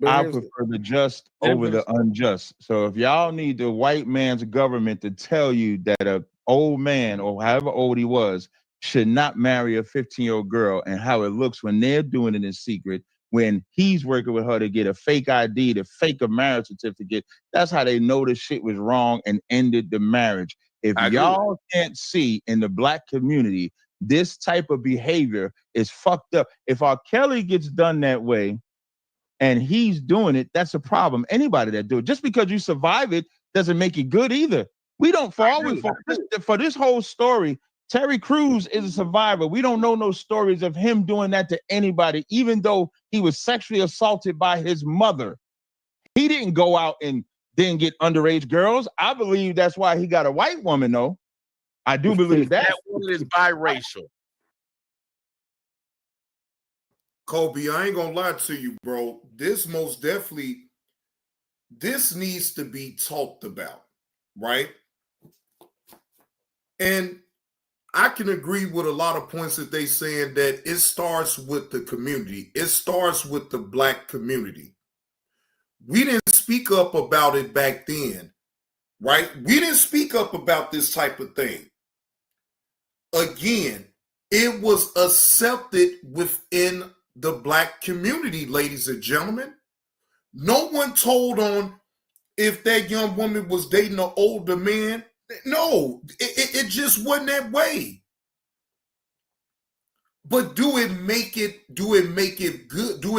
I prefer the just over the unjust. So if y'all need the white man's government to tell you that a old man or however old he was should not marry a 15-year-old girl, and how it looks when they're doing it in secret, when he's working with her to get a fake ID, to fake a marriage certificate, that's how they know the shit was wrong and ended the marriage. If y'all can't see in the black community, this type of behavior is fucked up. If R. Kelly gets done that way and he's doing it, that's a problem. Anybody that do it, just because you survive it doesn't make it good either. We don't for this whole story, Terry Crews is a survivor. We don't know no stories of him doing that to anybody, even though he was sexually assaulted by his mother. He didn't go out and then get underage girls. I believe that's why he got a white woman, though. I do believe that. That woman is biracial. Kobe, I ain't gonna lie to you, bro. This most definitely, this needs to be talked about, right? And I can agree with a lot of points that they saying that it starts with the community. It starts with the black community. We didn't speak up about it back then, right? We didn't speak up about this type of thing. Again, it was accepted within the black community, ladies and gentlemen. No one told on if that young woman was dating an older man. No, it just wasn't that way. But do it make it good? Do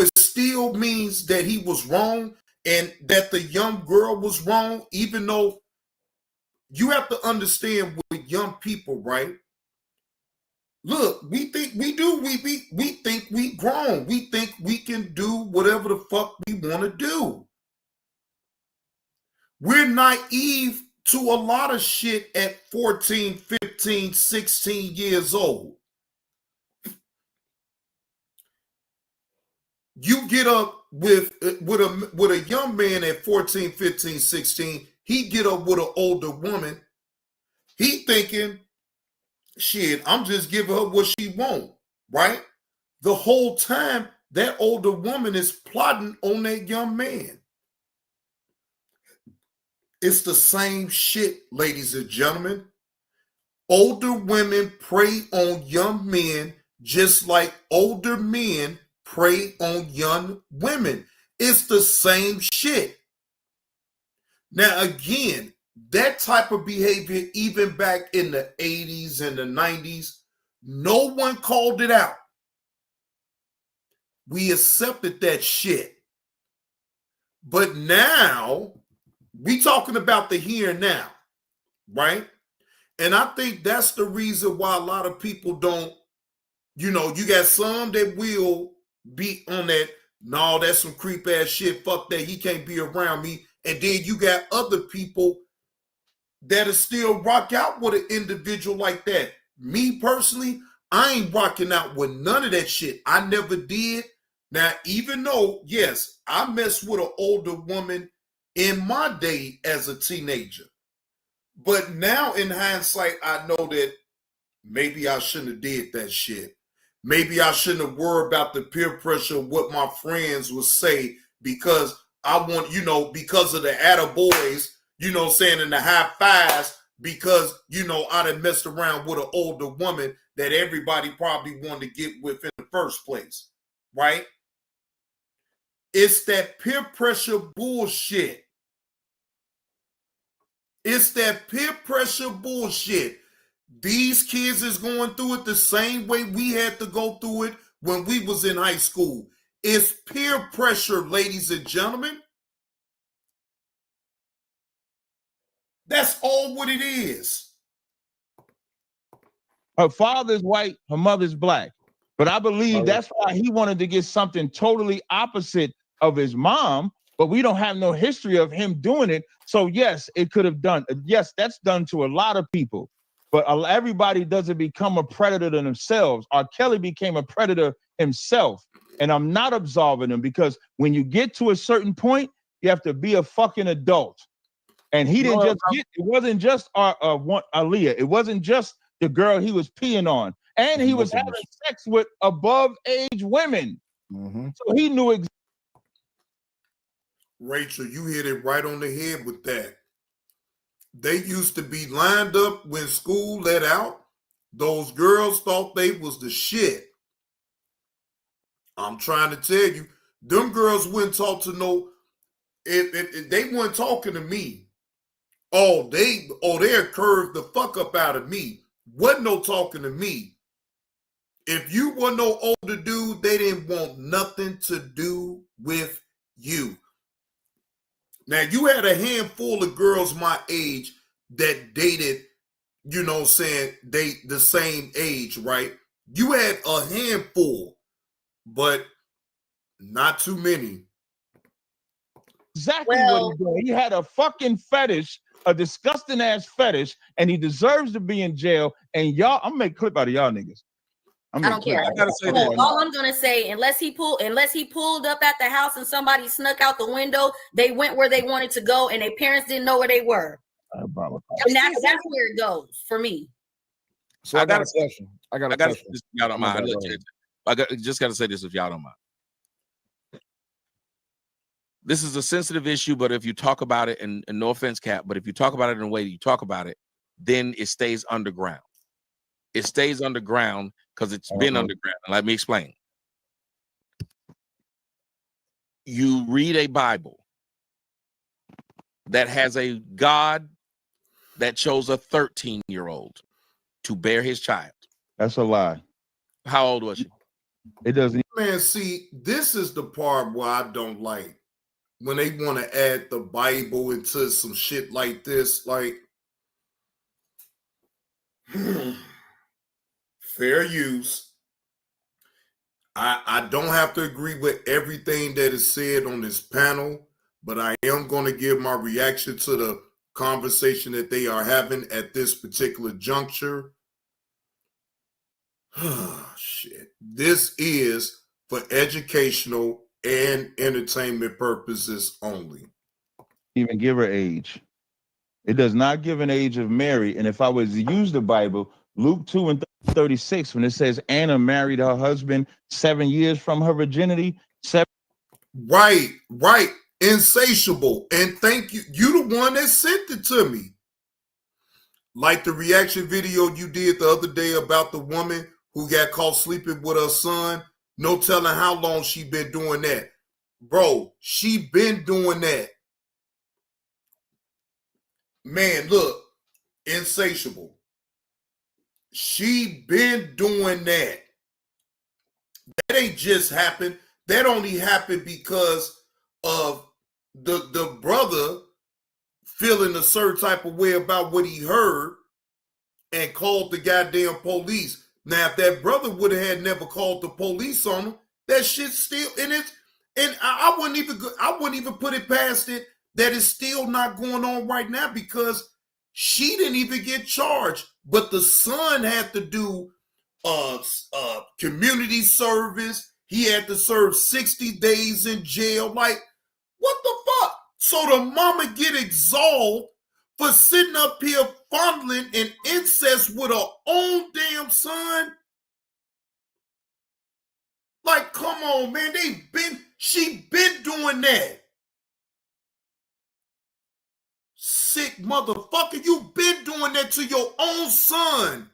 it still means that he was wrong and that the young girl was wrong, even though you have to understand with young people, right? Look, we think we think we grown. We think we can do whatever the fuck we want to do. We're naive to a lot of shit at 14, 15, 16 years old. You get up with a young man at 14, 15, 16, he get up with an older woman. He thinking, shit, I'm just giving her what she want, right? The whole time, that older woman is plotting on that young man. It's the same shit, ladies and gentlemen. Older women prey on young men just like older men prey on young women. It's the same shit. Now, again, that type of behavior, even back in the 80s and the 90s, no one called it out. We accepted that shit. But now, we talking about the here and now, right? And I think that's the reason why a lot of people don't, you got some that will be on that, no, that's some creep ass shit, fuck that, he can't be around me. And then you got other people that'll still rock out with an individual like that. Me personally, I ain't rocking out with none of that shit. I never did. Now, even though, yes, I messed with an older woman in my day as a teenager. But now in hindsight, I know that maybe I shouldn't have did that shit. Maybe I shouldn't have worried about the peer pressure of what my friends would say, because I want, because of the attaboys, saying, in the high fives, because, I done messed around with an older woman that everybody probably wanted to get with in the first place, right? It's that peer pressure bullshit. It's that peer pressure bullshit. These kids is going through it the same way we had to go through it when we was in high school. It's peer pressure, ladies and gentlemen. That's all what it is. Her father's white, her mother's black. But I believe that's why he wanted to get something totally opposite of his mom, but we don't have no history of him doing it. So yes, it could have done. Yes, that's done to a lot of people, but everybody doesn't become a predator to themselves. R. Kelly became a predator himself, and I'm not absolving him because when you get to a certain point, you have to be a fucking adult. And he didn't just get, it wasn't just Aaliyah. It wasn't just the girl he was peeing on. And he was having sex with above age women. So he knew exactly. Rachel, you hit it right on the head with that. They used to be lined up when school let out. Those girls thought they was the shit. I'm trying to tell you, them girls wouldn't talk to no, if they weren't talking to me. They're curved the fuck up out of me. Wasn't no talking to me. If you were no older dude, they didn't want nothing to do with you. Now, you had a handful of girls my age that dated, you know what I'm saying, the same age, right? You had a handful, but not too many. Exactly what he did. He had a fucking fetish, a disgusting ass fetish, and he deserves to be in jail. And y'all, I'm gonna make a clip out of y'all niggas. I don't care. All I'm gonna say, unless he pulled up at the house and somebody snuck out the window, they went where they wanted to go, and their parents didn't know where they were. And that's where it goes for me. So I got a question. I got a question. Y'all don't mind. I just got to say this if y'all don't mind. This is a sensitive issue, but if you talk about it, and no offense, Cap, but if you talk about it in a way that you talk about it, then it stays underground. It stays underground because it's been underground. Let me explain. You read a Bible that has a God that chose a 13-year-old to bear his child. That's a lie. How old was she? It doesn't. Man, see, this is the part where I don't like. When they want to add the Bible into some shit like this, like, fair use. I don't have to agree with everything that is said on this panel, but I am going to give my reaction to the conversation that they are having at this particular juncture. Shit. This is for educational and entertainment purposes only. Even give her age. It does not give an age of Mary. And if I was to use the Bible, Luke 2 and 36, when it says Anna married her husband 7 years from her virginity. Right. Insatiable. And thank you. You the one that sent it to me. Like the reaction video you did the other day about the woman who got caught sleeping with her son. No telling how long she been doing that. Bro, she been doing that. Man, look. Insatiable. She been doing that. That ain't just happened. That only happened because of the brother feeling a certain type of way about what he heard and called the goddamn police. Now, if that brother would have had never called the police on him, that shit still in it. And I wouldn't even put it past it that it's still not going on right now because she didn't even get charged. But the son had to do community service. He had to serve 60 days in jail. Like, what the fuck? So the mama get absolved for sitting up here fondling and incest with her own damn son? Like, come on, man. She been doing that. Sick motherfucker. You been doing that to your own son.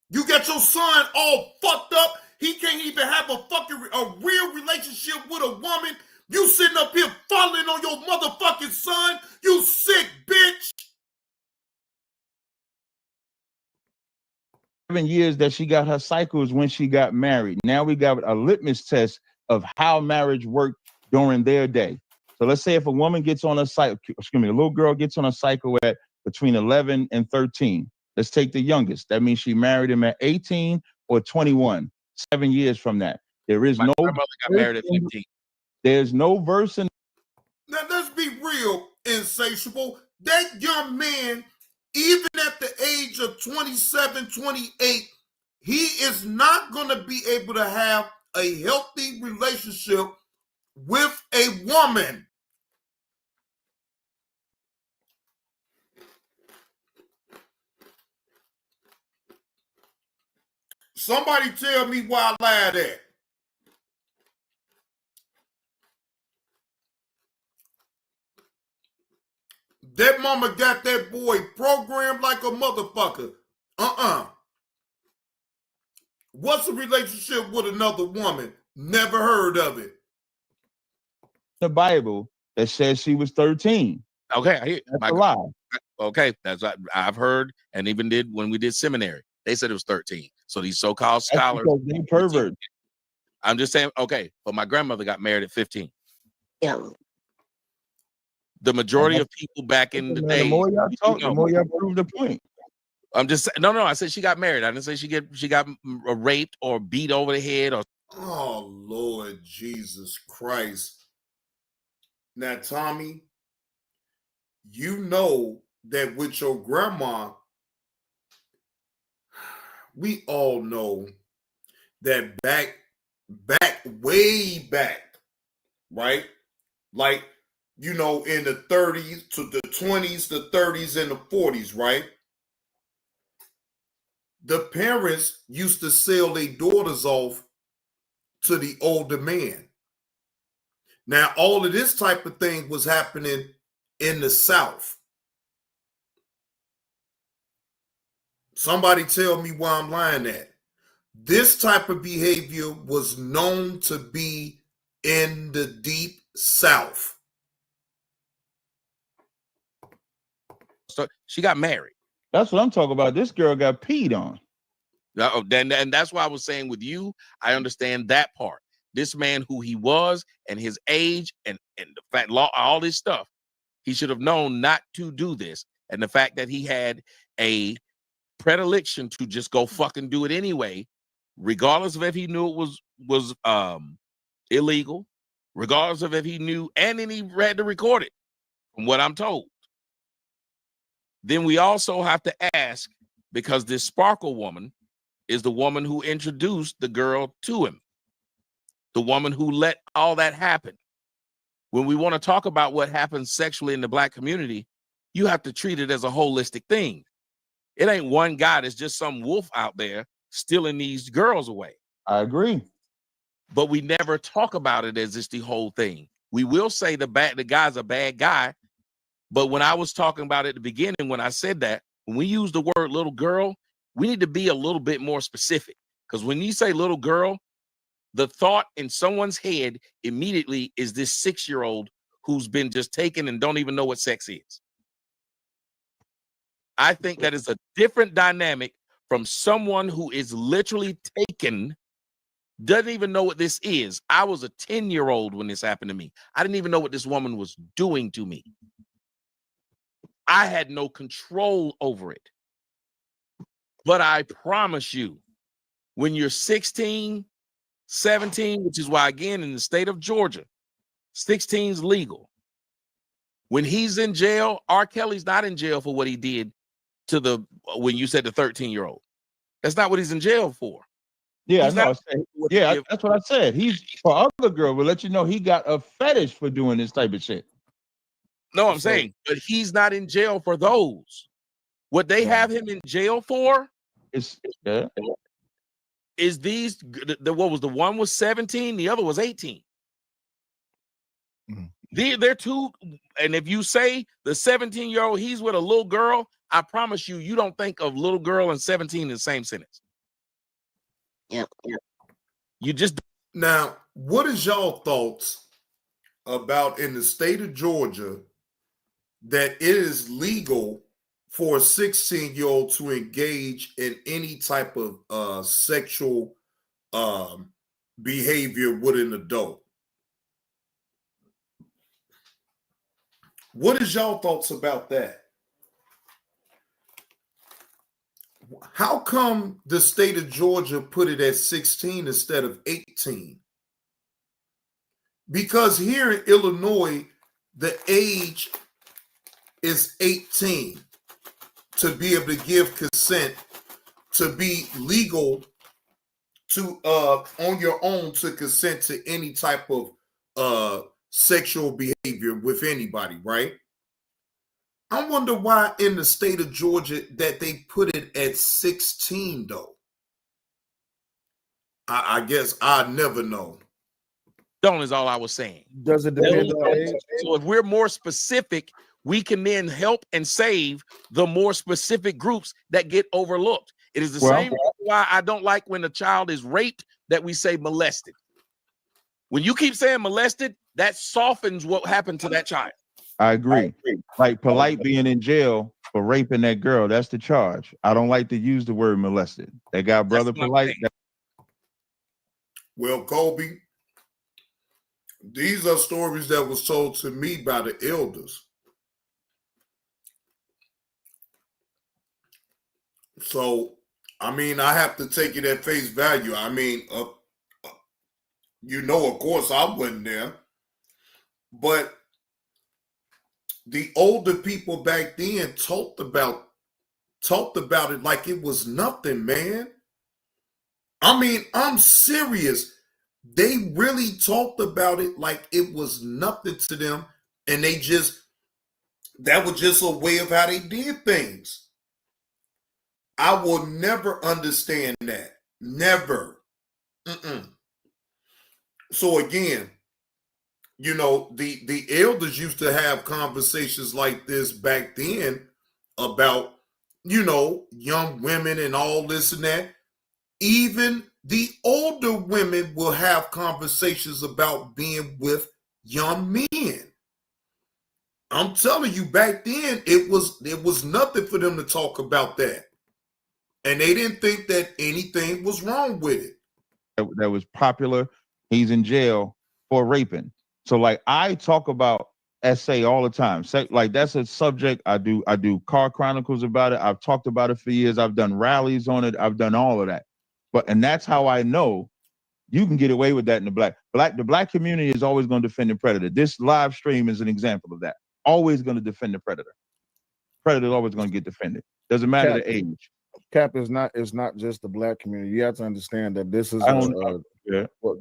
You got your son all fucked up. He can't even have a real relationship with a woman. You sitting up here falling on your motherfucking son. You sick bitch. years that she got her cycles when she got married. Now we got a litmus test of how marriage worked during their day. So let's say if a woman gets on a cycle, excuse me, a little girl gets on a cycle at between 11 and 13. Let's take the youngest. That means she married him at 18 or 21, 7 years from that. There is My no grandmother got married at 15. There's no verse in. Now let's be real, Insatiable. That young man, even at the age of 27, 28, he is not going to be able to have a healthy relationship with a woman. Somebody tell me why I lied at. That mama got that boy programmed like a motherfucker. What's a relationship with another woman? Never heard of it. The Bible that says she was 13. Okay, I hear that's a lie. Okay, that's what I've heard, and even did when we did seminary. They said it was 13. So these so-called scholars, they pervert. I'm just saying, okay, but my grandmother got married at 15. Yeah. The majority of people back in the day. The more y'all talk, the more y'all prove the point. I'm just no. I said she got married. I didn't say she got raped or beat over the head or. Oh Lord Jesus Christ! Now, Tommy, you know that with your grandma, we all know that way back, right? Like, you know, in the 30s to the 20s, the 30s and the 40s, right? The parents used to sell their daughters off to the older man. Now, all of this type of thing was happening in the South. Somebody tell me why I'm lying at. This type of behavior was known to be in the deep South. So she got married. That's what I'm talking about. This girl got peed on. And that's why I was saying with you, I understand that part. This man, who he was, and his age, and the fact, all this stuff, he should have known not to do this. And the fact that he had a predilection to just go fucking do it anyway, regardless of if he knew it was illegal, regardless of if he knew, and then he had to record it, from what I'm told. Then we also have to ask, because this Sparkle woman is the woman who introduced the girl to him, the woman who let all that happen. When we want to talk about what happens sexually in the Black community, you have to treat it as a holistic thing. It ain't one guy that's just some wolf out there stealing these girls away. I agree. But we never talk about it as it's the whole thing. We will say the guy's a bad guy. But when I was talking about it at the beginning, when I said that, when we use the word little girl, we need to be a little bit more specific. Because when you say little girl, the thought in someone's head immediately is this 6-year-old who's been just taken and don't even know what sex is. I think that is a different dynamic from someone who is literally taken, doesn't even know what this is. I was a 10-year-old when this happened to me. I didn't even know what this woman was doing to me. I had no control over it. But I promise you, when you're 16, 17, which is why, again, in the state of Georgia, 16 is legal. When he's in jail, R. Kelly's not in jail for what he did to when you said the 13-year-old. That's not what he's in jail for. Yeah, that's what I said. He's for other girl. We'll let you know he got a fetish for doing this type of shit. No, I'm saying, but he's not in jail for those. What they have him in jail for is these. What was the one was 17, the other was 18. They're two. And if you say the 17-year-old, he's with a little girl, I promise you, you don't think of little girl and 17 in the same sentence. Yeah. You just. Now, what is y'all thoughts about in the state of Georgia that it is legal for a 16-year-old to engage in any type of sexual behavior with an adult. What is y'all thoughts about that? How come the state of Georgia put it at 16 instead of 18? Because here in Illinois, the age is 18 to be able to give consent, to be legal to on your own to consent to any type of sexual behavior with anybody, right? I wonder why in the state of Georgia that they put it at 16 though. I guess I never know. Don't is all I was saying. Does it depend on age? So if we're more specific, we can then help and save the more specific groups that get overlooked. It is the same reason why I don't like when a child is raped that we say molested. When you keep saying molested, that softens what happened to that child. I agree. Like Polite being in jail for raping that girl, that's the charge. I don't like to use the word molested. That guy, brother Polite. Well, Kobe, these are stories that was told to me by the elders. So, I mean, I have to take it at face value. I mean, you know, of course, I wasn't there. But the older people back then talked about it like it was nothing, man. I mean, I'm serious. They really talked about it like it was nothing to them, and that was just a way of how they did things. I will never understand that. Never. So again, you know, the elders used to have conversations like this back then about, you know, young women and all this and that. Even the older women will have conversations about being with young men. I'm telling you, back then, it was nothing for them to talk about that. And they didn't think that anything was wrong with it. That was popular. He's in jail for raping. So like I talk about SA all the time. Like that's a subject I do car chronicles about it. I've talked about it for years. I've done rallies on it. I've done all of that. And that's how I know you can get away with that in the black community is always going to defend the predator. This live stream is an example of that. Always going to defend the predator. Predator is always going to get defended. Doesn't matter the age. Cap is not just the black community. You have to understand that this is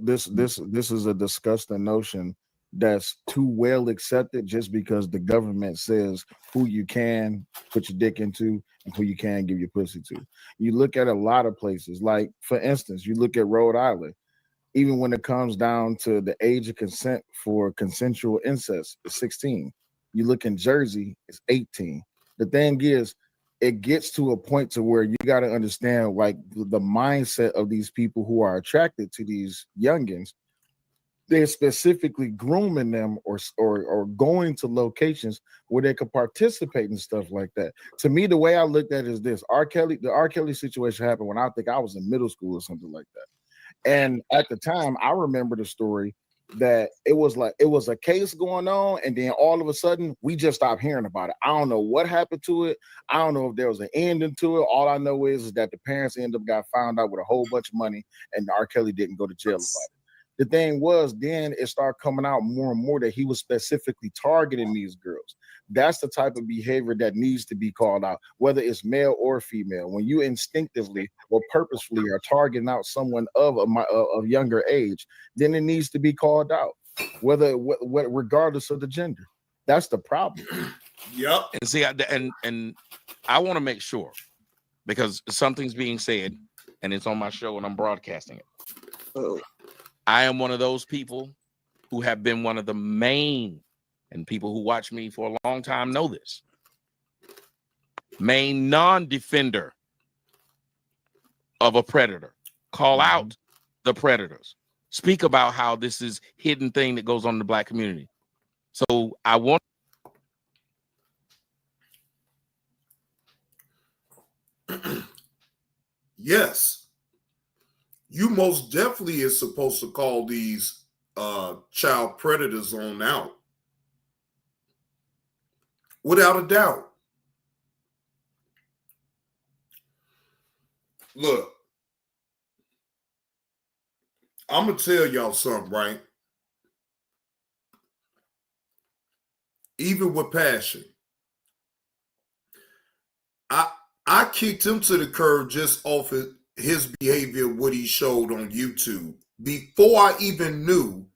this is a disgusting notion that's too well accepted just because the government says who you can put your dick into and who you can give your pussy to. You look at a lot of places, like for instance, you look at Rhode Island. Even when it comes down to the age of consent for consensual incest, it's 16. You look in Jersey, it's 18. The thing is, it gets to a point to where you got to understand like the mindset of these people who are attracted to these youngins. They're specifically grooming them or going to locations where they could participate in stuff like that. To me, the way I looked at it is this: the R. Kelly situation happened when I think I was in middle school or something like that. And at the time, I remember the story that it was a case going on, and then all of a sudden we just stopped hearing about it. I don't know what happened to it. I don't know if there was an ending to it. All I know is that the parents got found out with a whole bunch of money, and R. Kelly didn't go to jail about it. The thing was, then it started coming out more and more that he was specifically targeting these girls. That's the type of behavior that needs to be called out, whether it's male or female. When you instinctively or purposefully are targeting out someone of younger age, then it needs to be called out, regardless of the gender. That's the problem. Yep. And see, and I want to make sure, because something's being said, and it's on my show, and I'm broadcasting it. I am one of those people who have been one of the main, and people who watch me for a long time know this, main non-defender of a predator. Call out the predators. Speak about how this is hidden thing that goes on in the black community. So I want Yes, you most definitely is supposed to call these child predators on out. Without a doubt. Look, I'm going to tell y'all something, right? Even with passion, I kicked him to the curb just off of his behavior, what he showed on YouTube, before I even knew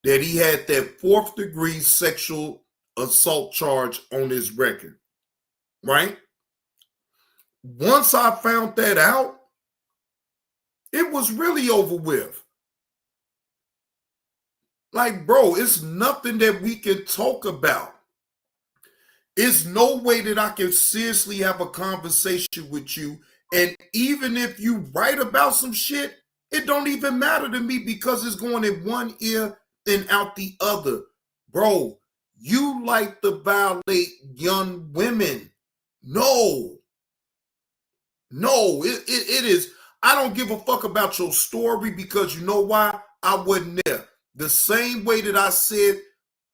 that he had that 4th degree sexual assault charge on his record, right? Once I found that out, it was really over with. Like, bro, it's nothing that we can talk about. It's no way that I can seriously have a conversation with you. And even if you write about some shit, it don't even matter to me because it's going in one ear and out the other. Bro, you like to violate young women. No, it is. I don't give a fuck about your story because you know why? I wasn't there. The same way that I said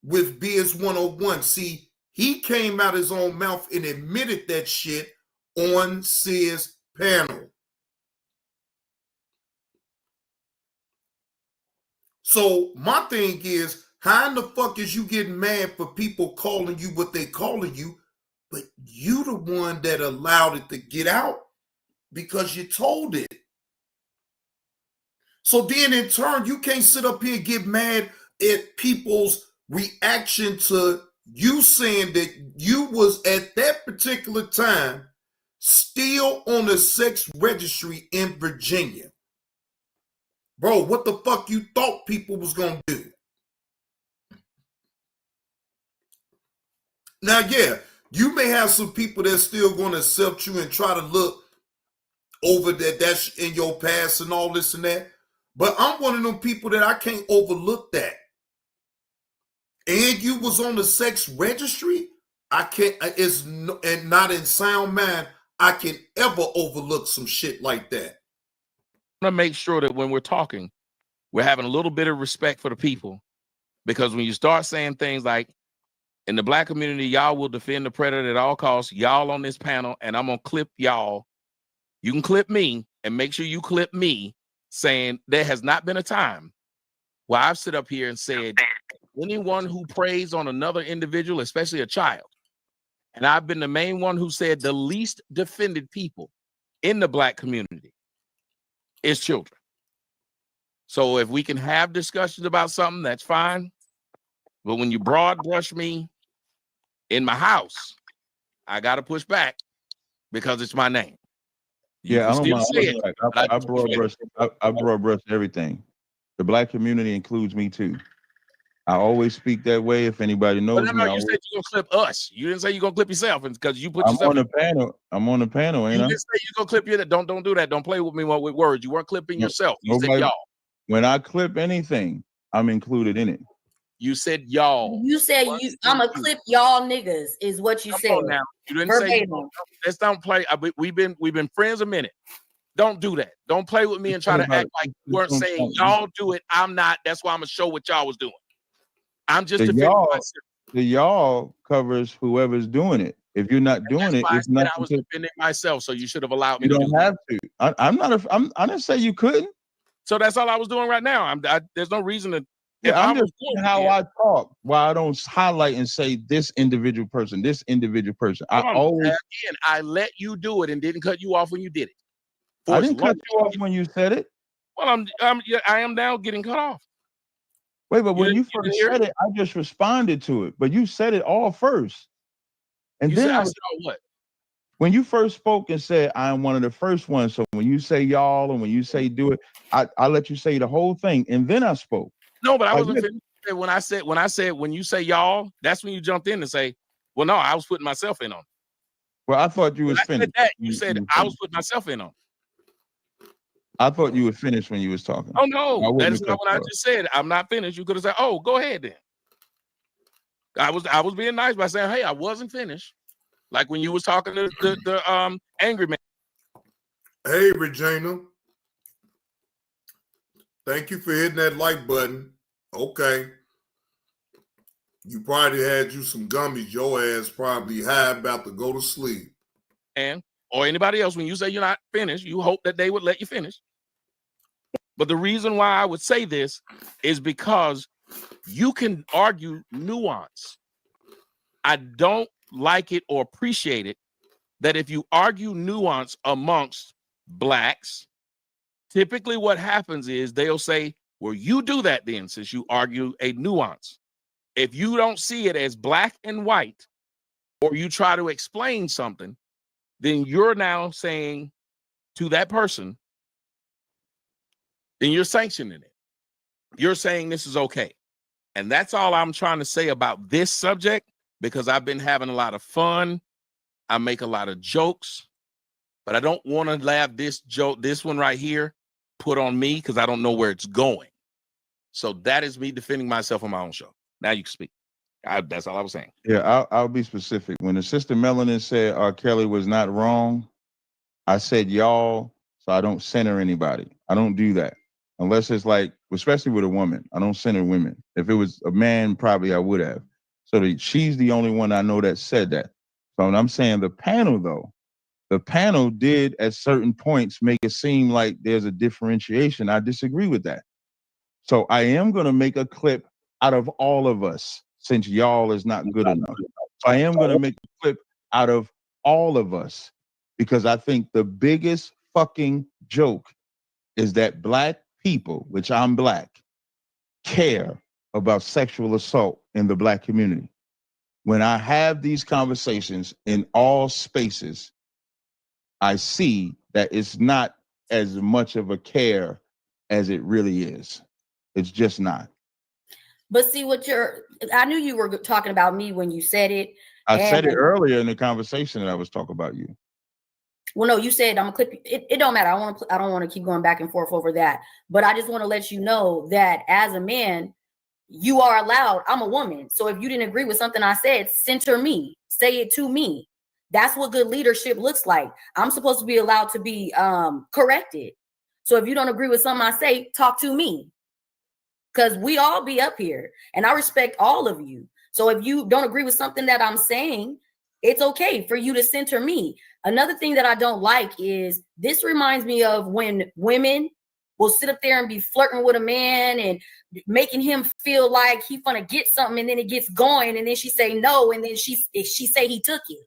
with Beers 101. See, he came out his own mouth and admitted that shit on Sears' panel. So my thing is, how in the fuck is you getting mad for people calling you what they calling you, but you the one that allowed it to get out because you told it. So then in turn, you can't sit up here and get mad at people's reaction to you saying that you was at that particular time still on the sex registry in Virginia. Bro, what the fuck you thought people was going to do? Now, yeah, you may have some people that's still going to accept you and try to look over that's in your past and all this and that. But I'm one of them people that I can't overlook that. And you was on the sex registry, I can't, it's no, and not in sound mind, I can ever overlook some shit like that. I want to make sure that when we're talking, we're having a little bit of respect for the people. Because when you start saying things like, in the black community, y'all will defend the predator at all costs, y'all on this panel, and I'm going to clip y'all. You can clip me and make sure you clip me saying there has not been a time where I've stood up here and said, anyone who preys on another individual, especially a child, and I've been the main one who said the least defended people in the black community is children. So if we can have discussions about something, that's fine. But when you broad brush me in my house, I got to push back because it's my name. You Yeah, I don't mind. I broad brush everything. The black community includes me too. I always speak that way. If anybody knows me, you said you're gonna clip us. You didn't say you're gonna clip yourself, and because you put I'm yourself on the panel. I'm on the panel, ain't I? You didn't say you're gonna clip your. Don't do that. Don't play with me with words. You weren't clipping yourself. You said y'all. When I clip anything, I'm included in it. You said y'all. You said I'm gonna clip y'all niggas is what you said. Now you didn't say. Let's don't play. We've been friends a minute. Don't do that. Don't play with me and try to act like you weren't saying y'all do it. I'm not. That's why I'm gonna show what y'all was doing. I'm just defending myself. The y'all covers whoever's doing it. If you're not doing it, it's not. I was defending myself, so you should have allowed me. You don't have to. I didn't say you couldn't. So that's all I was doing right now. There's no reason to. Yeah, I'm just doing how I talk. Why I don't highlight and say this individual person, this individual person. I let you do it and didn't cut you off when you did it. I didn't cut you off when you said it. Well, I am now getting cut off. Wait, but when you first said it, I just responded to it. But you said it all first. And then I said what? When you first spoke and said, I'm one of the first ones. So when you say y'all and when you say do it, I let you say the whole thing. And then I spoke. No, but I wasn't finished. When I said when you say y'all, that's when you jumped in and say, well, no, I was putting myself in on it. Well, I thought you was finished. You said I was putting myself in on it. I thought you were finished when you was talking. Oh no, that is not what I just said. I'm not finished. You could have said, "Oh, go ahead then." I was being nice by saying, "Hey, I wasn't finished." Like when you was talking to the angry man. Hey, Regina. Thank you for hitting that like button. Okay. You probably had you some gummies. Your ass probably high, about to go to sleep. And or anybody else, when you say you're not finished, you hope that they would let you finish. But the reason why I would say this is because you can argue nuance. I don't like it or appreciate it that if you argue nuance amongst blacks, typically what happens is they'll say, well, you do that then, since you argue a nuance. If you don't see it as black and white, or you try to explain something, then you're now saying to that person, then you're sanctioning it. You're saying this is okay. And that's all I'm trying to say about this subject, because I've been having a lot of fun. I make a lot of jokes, but I don't want to have this joke, this one right here, put on me, because I don't know where it's going. So that is me defending myself on my own show. Now you can speak. That's all I was saying. Yeah, I'll be specific. When the sister Melanin said R. Kelly was not wrong, I said y'all, so I don't center anybody. I don't do that. Unless it's like, especially with a woman, I don't center women. If it was a man, probably I would have. So she's the only one I know that said that. So when I'm saying the panel, though, the panel did at certain points make it seem like there's a differentiation. I disagree with that. So I am going to make a clip out of all of us, since y'all is not good enough. So I am going to make a clip out of all of us, because I think the biggest fucking joke is that black people, which I'm black, care about sexual assault in the black community. When I have these conversations in all spaces, I see that it's not as much of a care as it really is. It's just not. But see I knew you were talking about me when you said it. I said it earlier in the conversation that I was talking about you. Well, no, you said I'm gonna clip. It don't matter. I don't want to keep going back and forth over that. But I just want to let you know that as a man, you are allowed. I'm a woman, so if you didn't agree with something I said, center me. Say it to me. That's what good leadership looks like. I'm supposed to be allowed to be corrected. So if you don't agree with something I say, talk to me. Because we all be up here, and I respect all of you. So if you don't agree with something that I'm saying, it's okay for you to center me. Another thing that I don't like is this reminds me of when women will sit up there and be flirting with a man and making him feel like he's gonna get something, and then it gets going, and then she say no, and then she say he took it.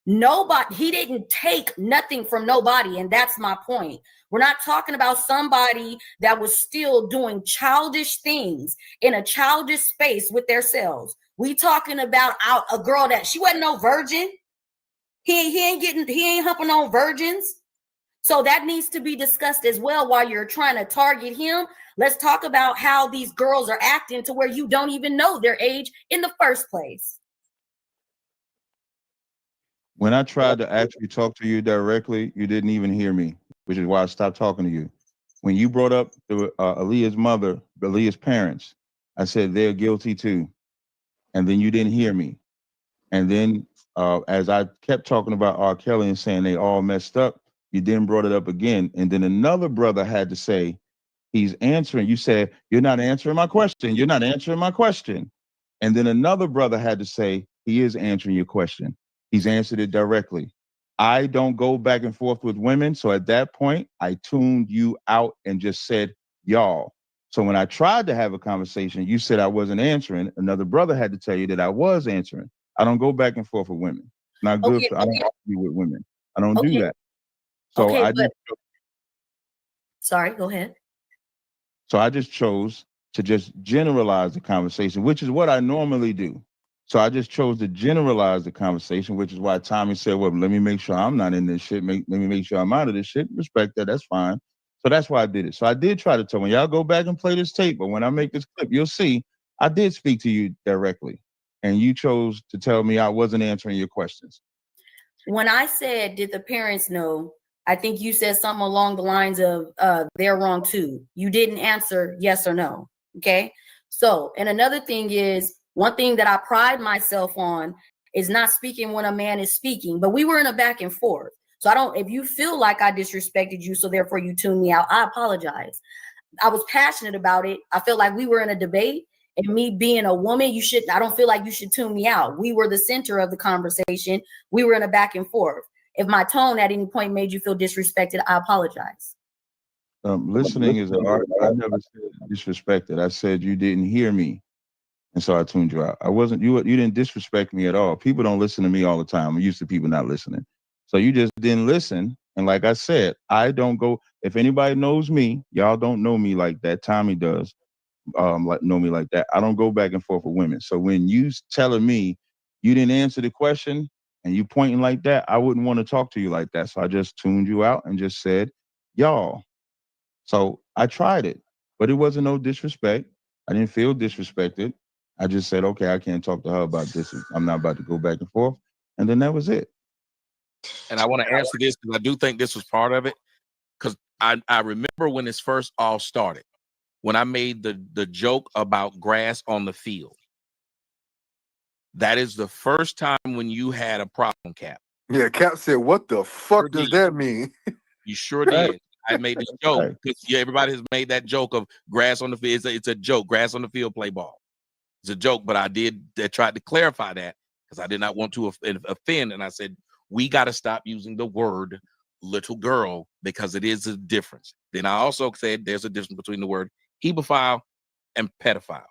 Nobody, he didn't take nothing from nobody, and that's my point. We're not talking about somebody that was still doing childish things in a childish space with themselves. We talking about a girl that she wasn't no virgin. He ain't humping on virgins. So that needs to be discussed as well while you're trying to target him. Let's talk about how these girls are acting to where you don't even know their age in the first place. When I tried to actually talk to you directly, you didn't even hear me, which is why I stopped talking to you. When you brought up Aaliyah's mother, Aaliyah's parents, I said they're guilty too. And then you didn't hear me. And then as I kept talking about R. Kelly and saying they all messed up, you then brought it up again. And then another brother had to say, he's answering. You said, you're not answering my question. You're not answering my question. And then another brother had to say, he is answering your question. He's answered it directly. I don't go back and forth with women. So at that point, I tuned you out and just said, y'all. So when I tried to have a conversation, you said I wasn't answering. Another brother had to tell you that I was answering. I don't go back and forth with women. It's not good. I don't argue with women. I don't do that. So sorry, go ahead. So I just chose to just generalize the conversation, which is what I normally do. So I just chose to generalize the conversation, which is why Tommy said, well, let me make sure I'm not in this shit. Let me make sure I'm out of this shit. Respect that. That's fine. So that's why I did it. So I did try to tell when y'all go back and play this tape, but when I make this clip, you'll see I did speak to you directly. And you chose to tell me I wasn't answering your questions. When I said, did the parents know? I think you said something along the lines of they're wrong too. You didn't answer yes or no. Okay. So, and another thing is, one thing that I pride myself on is not speaking when a man is speaking, but we were in a back and forth. So I don't, if you feel like I disrespected you, so therefore you tune me out, I apologize. I was passionate about it. I felt like we were in a debate, and me being a woman, I don't feel like you should tune me out. We were the center of the conversation. We were in a back and forth. If my tone at any point made you feel disrespected, I apologize. Listening is an art. I never said disrespected. I said you didn't hear me, and so I tuned you out. I wasn't you. You didn't disrespect me at all. People don't listen to me all the time. I'm used to people not listening. So you just didn't listen. And like I said, I don't go. If anybody knows me, y'all don't know me like that. Tommy does. Know me like that. I don't go back and forth with women. So when you telling me you didn't answer the question and you pointing like that, I wouldn't want to talk to you like that. So I just tuned you out and just said, y'all. So I tried it, but it wasn't no disrespect. I didn't feel disrespected. I just said, okay, I can't talk to her about this. I'm not about to go back and forth. And then that was it. And I want to answer this because I do think this was part of it. Because I remember when this first all started, when I made the joke about grass on the field. That is the first time when you had a problem, Cap. Yeah, Cap said, what the fuck does that mean? You sure did. I made this joke because everybody has made that joke of grass on the field. It's a joke. Grass on the field, play ball. It's a joke, but I tried to clarify that because I did not want to offend. And I said, we got to stop using the word little girl because it is a difference. Then I also said there's a difference between the word hebephile and pedophile.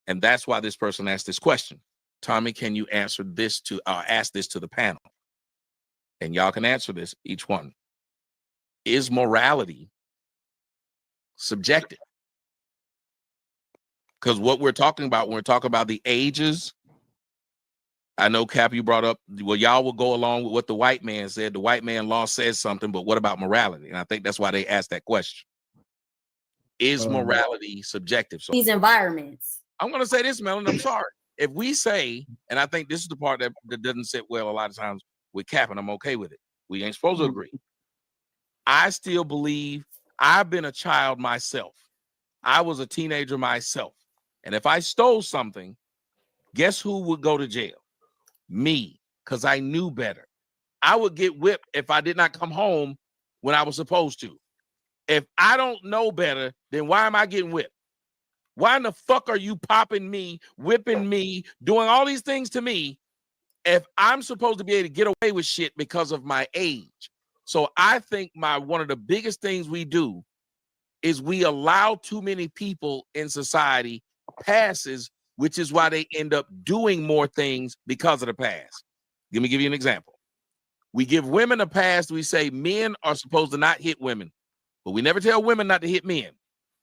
And that's why this person asked this question. Tommy, can you answer this ask this to the panel? And y'all can answer this, each one. Is morality subjective? Because what we're talking about when we're talking about the ages, I know, Cap, you brought up, well, y'all will go along with what the white man said. The white man law says something, but what about morality? And I think that's why they asked that question. Is morality subjective? So these environments. I'm going to say this, Melon, I'm sorry. If we say, and I think this is the part that doesn't sit well a lot of times with Cap, and I'm okay with it. We ain't supposed to agree. I still believe I've been a child myself. I was a teenager myself. And if I stole something, guess who would go to jail? Me, because I knew better. I would get whipped if I did not come home when I was supposed to. If I don't know better, then why am I getting whipped? Why in the fuck are you popping me, whipping me, doing all these things to me if I'm supposed to be able to get away with shit because of my age? So I think one of the biggest things we do is we allow too many people in society passes, which is why they end up doing more things because of the past. Let me give you an example. We give women a pass. We say men are supposed to not hit women, but we never tell women not to hit men.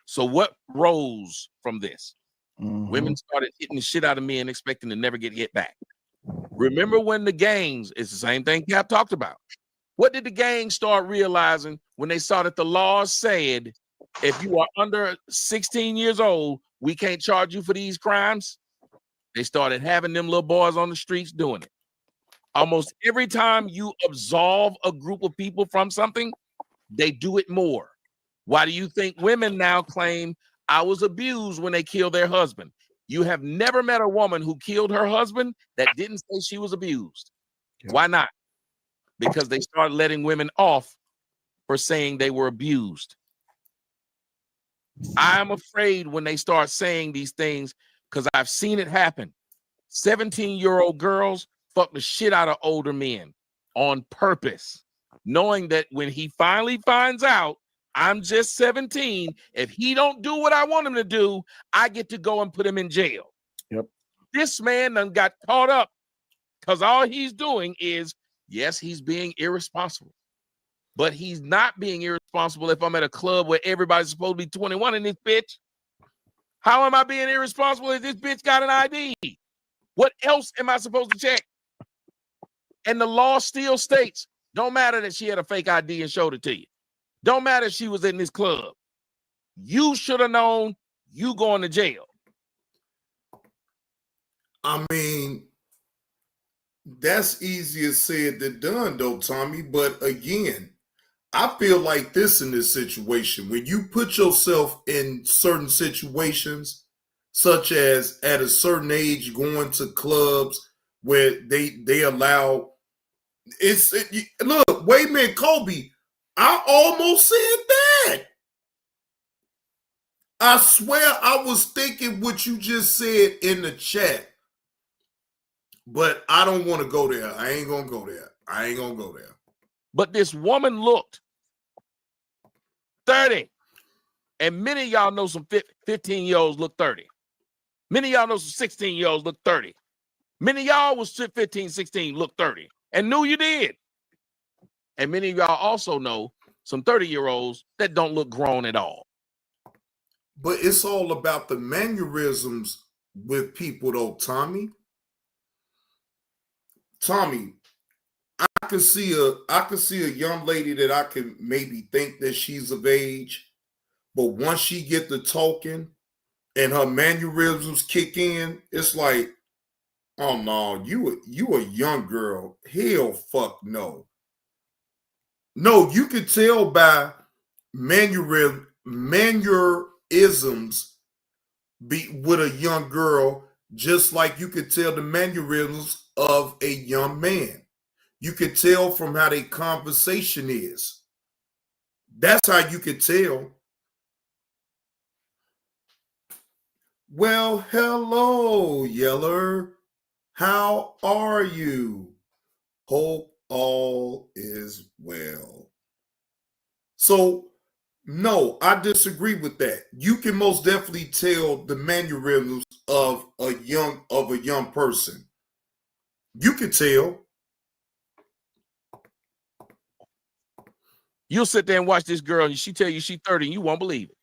So what rose from this? Women started hitting the shit out of men, expecting to never get hit back. Remember when the gangs, it's the same thing Cap talked about. What did the gangs start realizing when they saw that the laws said, if you are under 16 years old, we can't charge you for these crimes? They started having them little boys on the streets doing it. Almost every time you absolve a group of people from something, they do it more. Why do you think women now claim I was abused when they killed their husband? You have never met a woman who killed her husband that didn't say she was abused. Yeah. Why not? Because they started letting women off for saying they were abused. I'm afraid when they start saying these things because I've seen it happen. 17-year-old girls fuck the shit out of older men on purpose, knowing that when he finally finds out I'm just 17, if he don't do what I want him to do, I get to go and put him in jail. Yep. This man done got caught up because all he's doing is, yes, he's being irresponsible. But he's not being irresponsible if I'm at a club where everybody's supposed to be 21 in this bitch. How am I being irresponsible if this bitch got an ID? What else am I supposed to check? And the law still states, don't matter that she had a fake ID and showed it to you. Don't matter if she was in this club. You should have known, you going to jail. I mean, that's easier said than done, though, Tommy. But again, I feel like this in this situation. When you put yourself in certain situations, such as at a certain age going to clubs where they allow Look, wait a minute, Kobe. I almost said that. I swear I was thinking what you just said in the chat. But I don't want to go there. I ain't gonna go there. I ain't gonna go there. But this woman looked 30. And many of y'all know some 15-year-olds look 30. Many of y'all know some 16-year-olds look 30. Many of y'all was 15, 16, look 30 and knew you did. And many of y'all also know some 30-year-olds that don't look grown at all. But it's all about the mannerisms with people, though, Tommy. Tommy, I could see a young lady that I can maybe think that she's of age, but once she get to talking and her mannerisms kick in, it's like, oh no, you a young girl. Hell fuck no. No, you could tell by mannerisms with a young girl, just like you could tell the mannerisms of a young man. You could tell from how their conversation is. That's how you could tell. Well, hello, Yeller. How are you? Hope all is well. So, no, I disagree with that. You can most definitely tell the mannerisms of a young person. You can tell. You'll sit there and watch this girl and she tell you she's 30 and you won't believe it.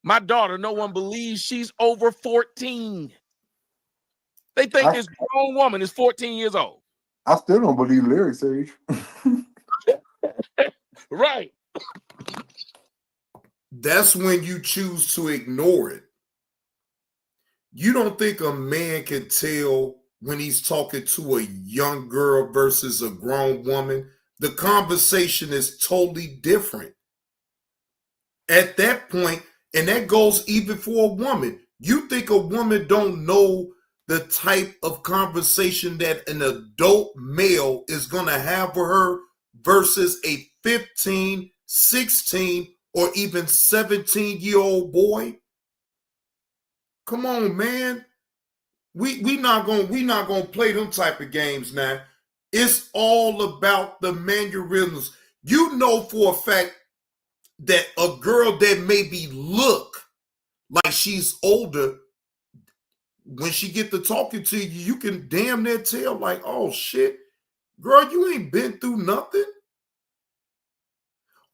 My daughter, no one believes she's over 14. They think this grown woman is 14 years old. I still don't believe Larry's age. Right. That's when you choose to ignore it. You don't think a man can tell when he's talking to a young girl versus a grown woman? The conversation is totally different. At that point, and that goes even for a woman. You think a woman don't know the type of conversation that an adult male is going to have with her versus a 15, 16, or even 17-year-old boy? Come on, man. We not gonna play them type of games now. It's all about the mannerisms. You know for a fact that a girl that maybe look like she's older, when she get to talking to you, you can damn near tell like, oh shit, girl, you ain't been through nothing.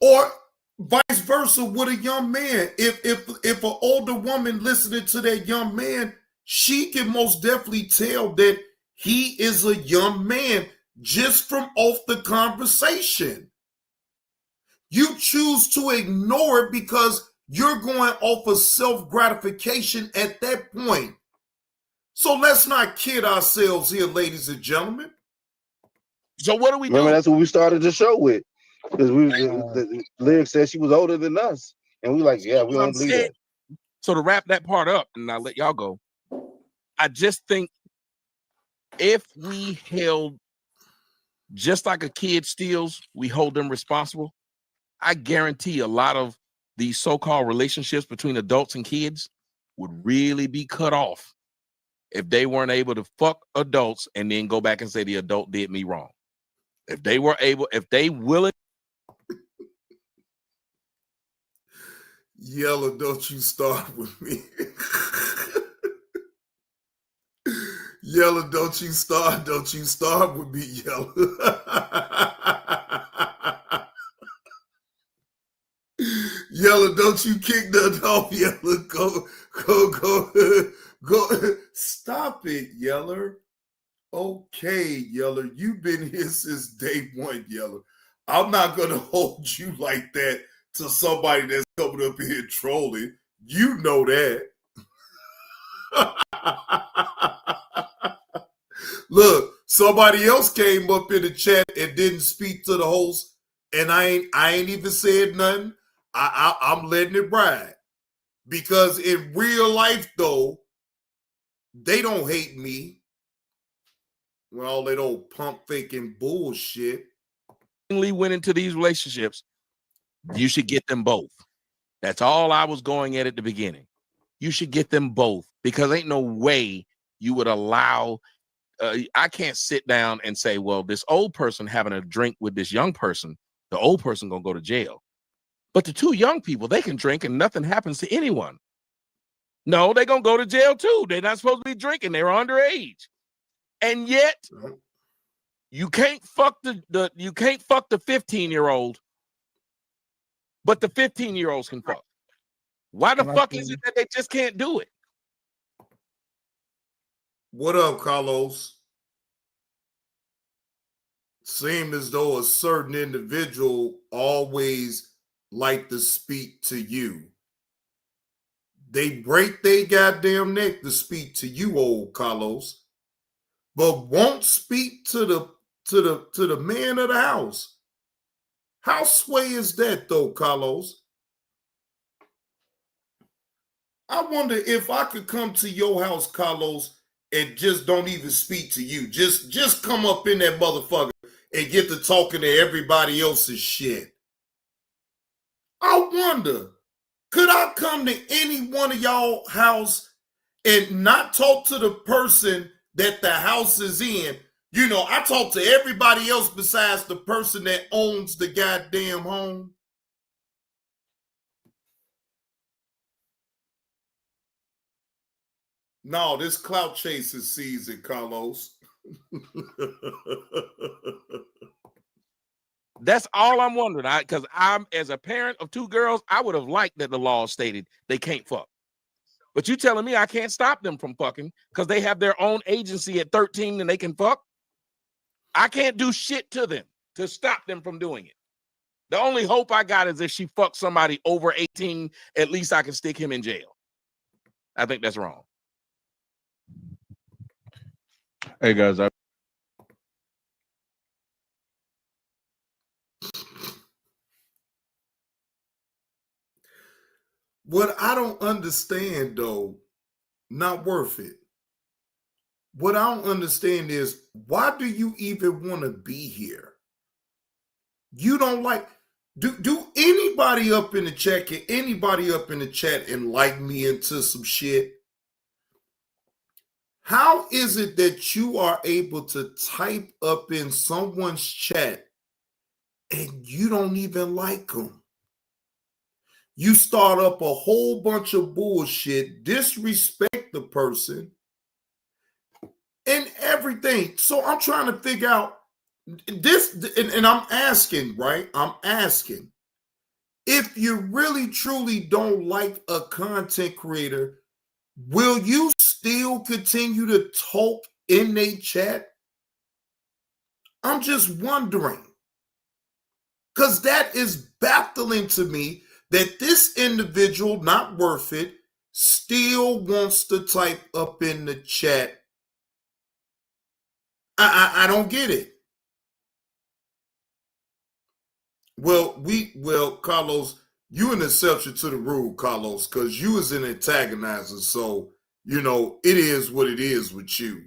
Or vice versa with a young man. If an older woman listening to that young man, she can most definitely tell that he is a young man just from off the conversation. You choose to ignore it because you're going off of self-gratification at that point. So let's not kid ourselves here, ladies and gentlemen. So what do we Remember, do? that's what we started the show with. Because the lyric said she was older than us. And we like, yeah, we don't believe that. So to wrap that part up, and I'll let y'all go, I just think if we held, just like a kid steals, we hold them responsible. I guarantee a lot of these so-called relationships between adults and kids would really be cut off if they weren't able to fuck adults and then go back and say the adult did me wrong. If they were able, if they willing. Yellow, don't you start with me. Yellow, don't you start with me, Yellow. Yellow, don't you kick nothing off, Yellow. Go. Stop it, Yeller. Okay, Yeller, you've been here since day one, Yeller. I'm not going to hold you like that to somebody that's coming up here trolling. You know that. Look, somebody else came up in the chat and didn't speak to the host, and I ain't even said nothing. I'm letting it ride. Because in real life, though, they don't hate me. With all that old pump faking bullshit. Went into these relationships, you should get them both. That's all I was going at the beginning. You should get them both, because ain't no way you would allow. I can't sit down and say, well, this old person having a drink with this young person, the old person gonna go to jail. But the two young people, they can drink and nothing happens to anyone. No, they're gonna go to jail too. They're not supposed to be drinking. They're underage. And yet you can't fuck the 15-year-old, but the 15-year-olds can fuck. Why the fuck is it that they just can't do it? What up, Carlos? Seem as though a certain individual always like to speak to you. They break their goddamn neck to speak to you, old Carlos, but won't speak to the man of the house. How sway is that, though, Carlos? I wonder if I could come to your house, Carlos, and just don't even speak to you. Just come up in that motherfucker and get to talking to everybody else's shit. I wonder, could I come to any one of y'all house and not talk to the person that the house is in? You know, I talk to everybody else besides the person that owns the goddamn home. No, this clout chasing season, Carlos. That's all I'm wondering. Because I'm, as a parent of two girls, I would have liked that the law stated they can't fuck. But you telling me I can't stop them from fucking because they have their own agency at 13 and they can fuck? I can't do shit to them to stop them from doing it. The only hope I got is if she fucks somebody over 18, at least I can stick him in jail. I think that's wrong. Hey guys, what I don't understand, though, not worth it. What I don't understand is, why do you even want to be here? You don't like, do anybody up in the chat, can anybody up in the chat enlighten me into some shit? How is it that you are able to type up in someone's chat and you don't even like them? You start up a whole bunch of bullshit, disrespect the person, and everything. So I'm trying to figure out this, and I'm asking, right? I'm asking, if you really truly don't like a content creator, will you still continue to talk in their chat? I'm just wondering, because that is baffling to me that this individual, not worth it, still wants to type up in the chat. I don't get it. Well, Carlos, you an exception to the rule, Carlos, because you is an antagonizer. So, you know, it is what it is with you.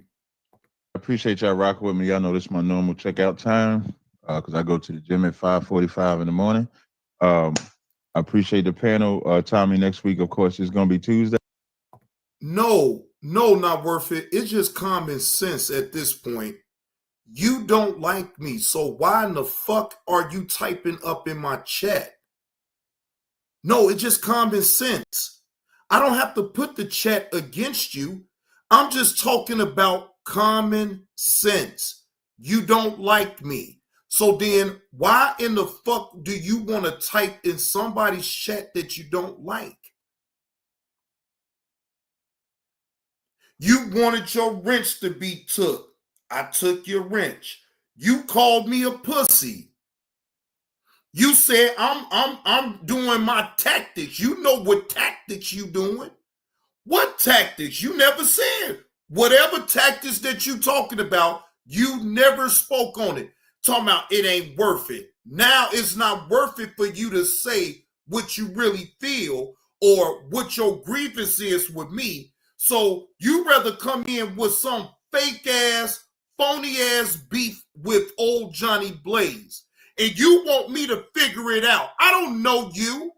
I appreciate y'all rocking with me. Y'all know this is my normal checkout time because I go to the gym at 5:45 in the morning. I appreciate the panel. Tommy, next week, of course, is going to be Tuesday. No, not worth it. It's just common sense at this point. You don't like me, so why in the fuck are you typing up in my chat? No, it's just common sense. I don't have to put the chat against you. I'm just talking about common sense. You don't like me. So then why in the fuck do you want to type in somebody's chat that you don't like? You wanted your wrench to be took. I took your wrench. You called me a pussy. You said I'm doing my tactics. You know what tactics you doing. What tactics? You never said. Whatever tactics that you talking about, you never spoke on it. Talking about it ain't worth it. Now it's not worth it for you to say what you really feel or what your grievance is with me. So you rather come in with some fake ass phony ass beef with old Johnny Blaze. And you want me to figure it out. I don't know you.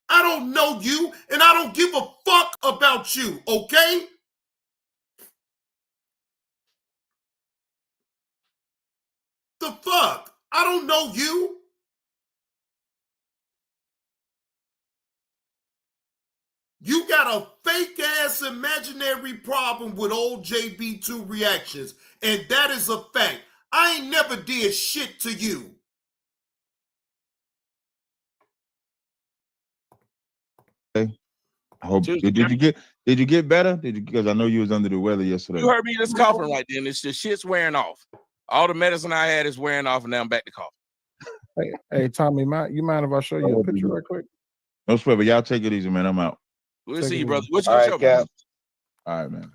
I don't know you, and I don't give a fuck about you, okay? The fuck? I don't know you. You got a fake ass imaginary problem with old JB2 reactions, and that is a fact. I ain't never did shit to you. Okay. I hope did you get better? Because I know you was under the weather yesterday. You heard me just coughing right then. It's just shit's wearing off. All the medicine I had is wearing off, and now I'm back to coughing. Hey, Tommy, you mind if I show you a picture right quick? No sweat, but y'all take it easy, man. I'm out. We'll see you, brother. What you gonna show me? All right, man.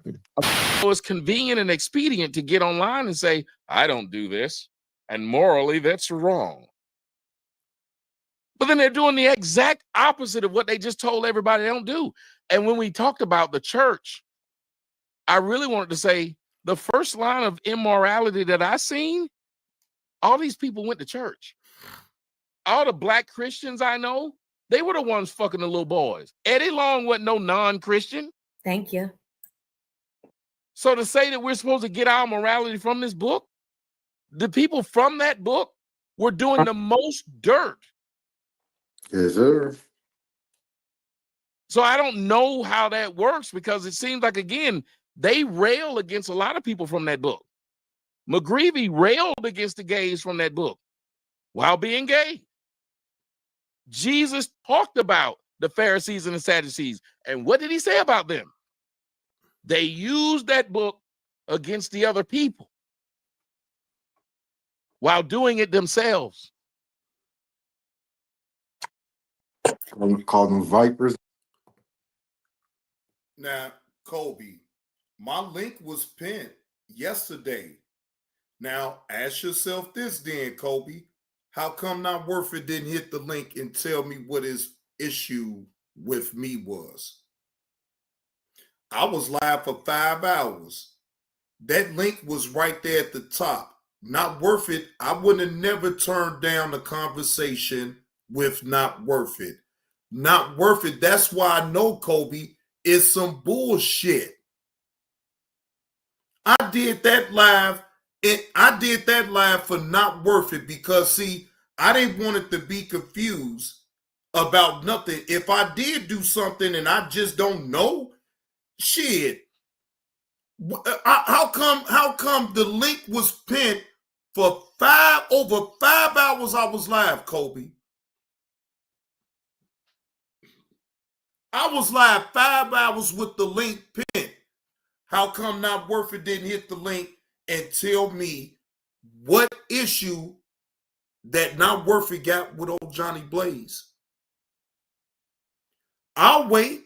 So it's convenient and expedient to get online and say, I don't do this, and morally that's wrong. But then they're doing the exact opposite of what they just told everybody they don't do. And when we talked about the church, I really wanted to say the first line of immorality that I seen, all these people went to church. All the black Christians I know, they were the ones fucking the little boys. Eddie Long wasn't no non-Christian. Thank you. So to say that we're supposed to get our morality from this book, the people from that book were doing the most dirt. Yes, sir. So I don't know how that works because it seems like, again, they rail against a lot of people from that book. McGreevy railed against the gays from that book while being gay. Jesus talked about the Pharisees and the Sadducees. And what did he say about them? They used that book against the other people while doing it themselves. Call them vipers. Now, Kobe, my link was pinned yesterday. Now, ask yourself this then, Kobe. How come Not Worth It didn't hit the link and tell me what his issue with me was? I was live for 5 hours. That link was right there at the top. Not Worth It. I would have never turned down the conversation with Not Worth It. Not Worth It. That's why I know, Kobe, it's some bullshit. I did that live. I did that live for Not Worth It because, see, I didn't want it to be confused about nothing. If I did do something and I just don't know, shit. How come the link was pinned for over 5 hours I was live, Kobe? I was live 5 hours with the link pinned. How come Not Worth It didn't hit the link and tell me what issue that Not Worth It got with old Johnny Blaze? I'll wait.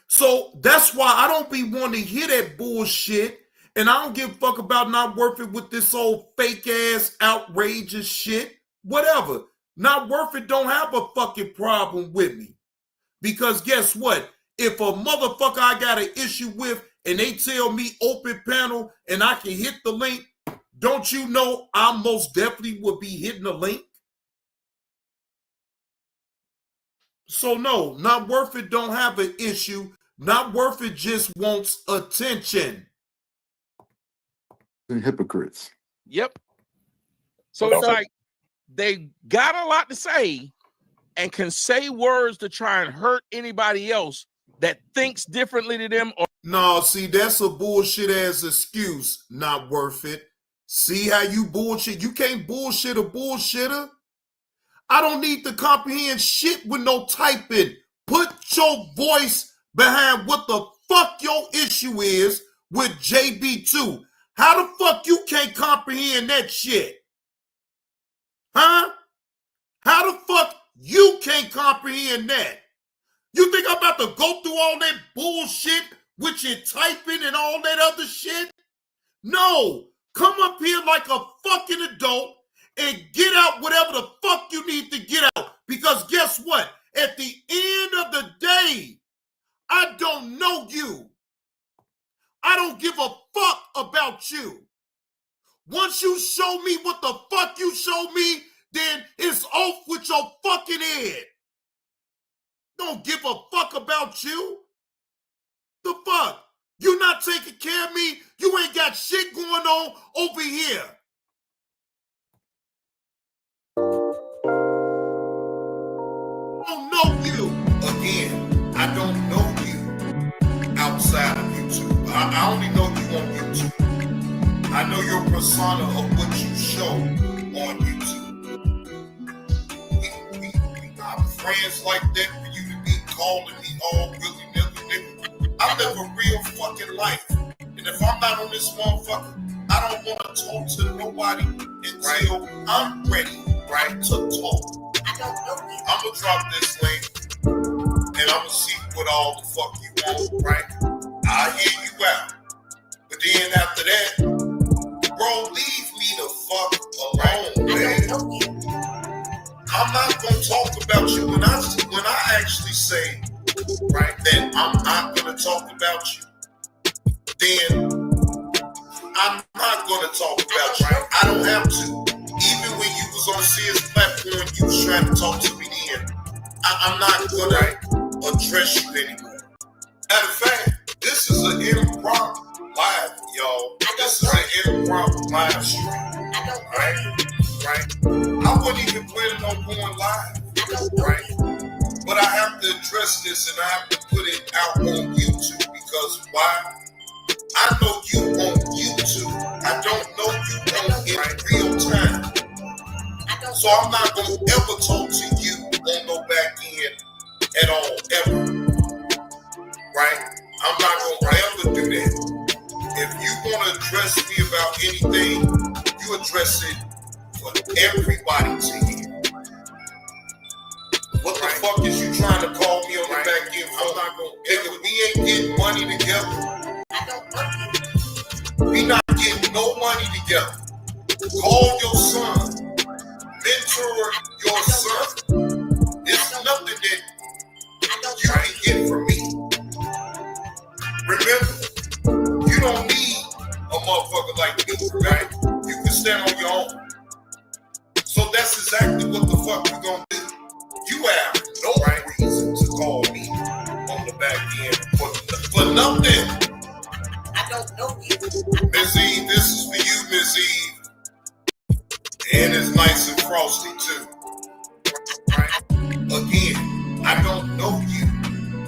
So that's why I don't be wanting to hear that bullshit, and I don't give a fuck about Not Worth It with this old fake ass outrageous shit. Whatever. Not Worth It don't have a fucking problem with me. Because guess what? If a motherfucker I got an issue with and they tell me open panel and I can hit the link, don't you know I most definitely would be hitting the link? So no, Not Worth It don't have an issue. Not Worth It just wants attention. And hypocrites. Yep. So it's like they got a lot to say and can say words to try and hurt anybody else that thinks differently to them. Or no, see, that's a bullshit ass excuse. Not Worth It. See how you bullshit? You can't bullshit a bullshitter. I don't need to comprehend shit with no typing. Put your voice behind what the fuck your issue is with JB2. How the fuck you can't comprehend that shit? Huh? How the fuck you can't comprehend that? You think I'm about to go through all that bullshit with your typing and all that other shit? No. Come up here like a fucking adult and get out whatever the fuck you need to get out. Because guess what? At the end of the day, I don't know you. I don't give a fuck about you. Once you show me what the fuck you show me, then it's off with your fucking head. Don't give a fuck about you. The fuck? You not taking care of me? You ain't got shit going on over here. I don't know you. Again, I don't know you outside of YouTube. I only know you on YouTube. I know your persona of what you show on YouTube. We not friends like that for you to be calling me all willy-nilly, nigga. I live a real fucking life. And if I'm not on this motherfucker, I don't want to talk to nobody until I'm ready, right, to talk. I don't know you. I'm going to drop this link, and I'm going to see what all the fuck you want, right? I'll hear you out. But then after that, bro, leave me the fuck alone, man. I'm not going to talk about you when I actually say, right, that I'm not going to talk about you. Then I'm not going to talk about you. I don't have to. Even when you was on Sears platform, you was trying to talk to me then. I'm not going to address you anymore. Matter of fact, this is an improper live, y'all. This is an improper live stream. Right? I wasn't even planning on going live. Right? But I have to address this and I have to put it out on YouTube because why? I know you on YouTube. I don't know you on in real time. So I'm not going to ever talk to you on no back end at all, ever. Right? I'm not going to ever do that. If you want to address me about anything, you address it for everybody to hear. What the fuck is you trying to call me on the back end? I'm not going to. Nigga, we ain't getting money together. We not getting no money together. Call your son. Mentor your son. It's nothing that you can get from me. Remember, you don't need a motherfucker like me, right? You can stand on your own. So that's exactly what the fuck you gonna do. You have no reason to call me on the back end for nothing. I don't know you. Miss Eve, this is for you, Miss Eve. And it's nice and frosty too. Right? Again, I don't know you,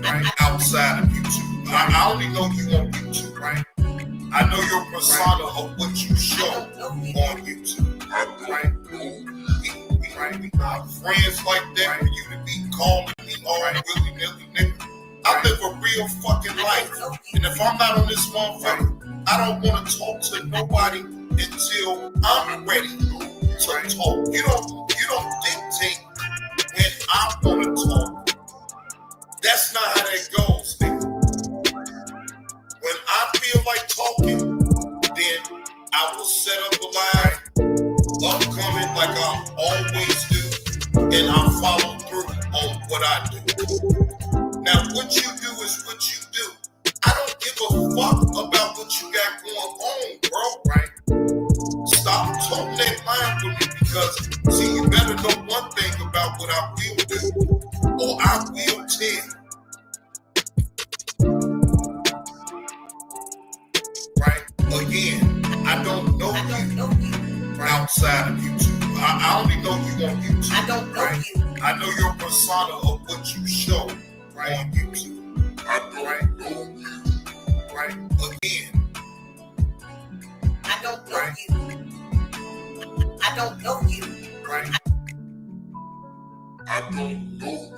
right? Outside of YouTube. I only know you on YouTube, right? I know your persona of what you show on YouTube. Right? We not friends like that for you to be calling me all right, willy-nilly, nigga. I live a real fucking life. And if I'm not on this motherfucker, I don't want to talk to nobody until I'm ready to talk. You don't dictate when I want to talk. That's not how that goes, nigga. When I feel like talking, then I will set up a live, upcoming like I always do, and I'll follow through on what I do. Now, what you do is what you do. I don't give a fuck about what you got going on, bro, right? Stop talking that line with me because, see, you better know one thing about what I will do, or I will tell. Right? Again, I don't know you outside of YouTube. I only know you on YouTube. I don't know you. I know your persona of what you show right on YouTube. Right? Right? Again. I don't know you. I don't know you. Right? I don't know you.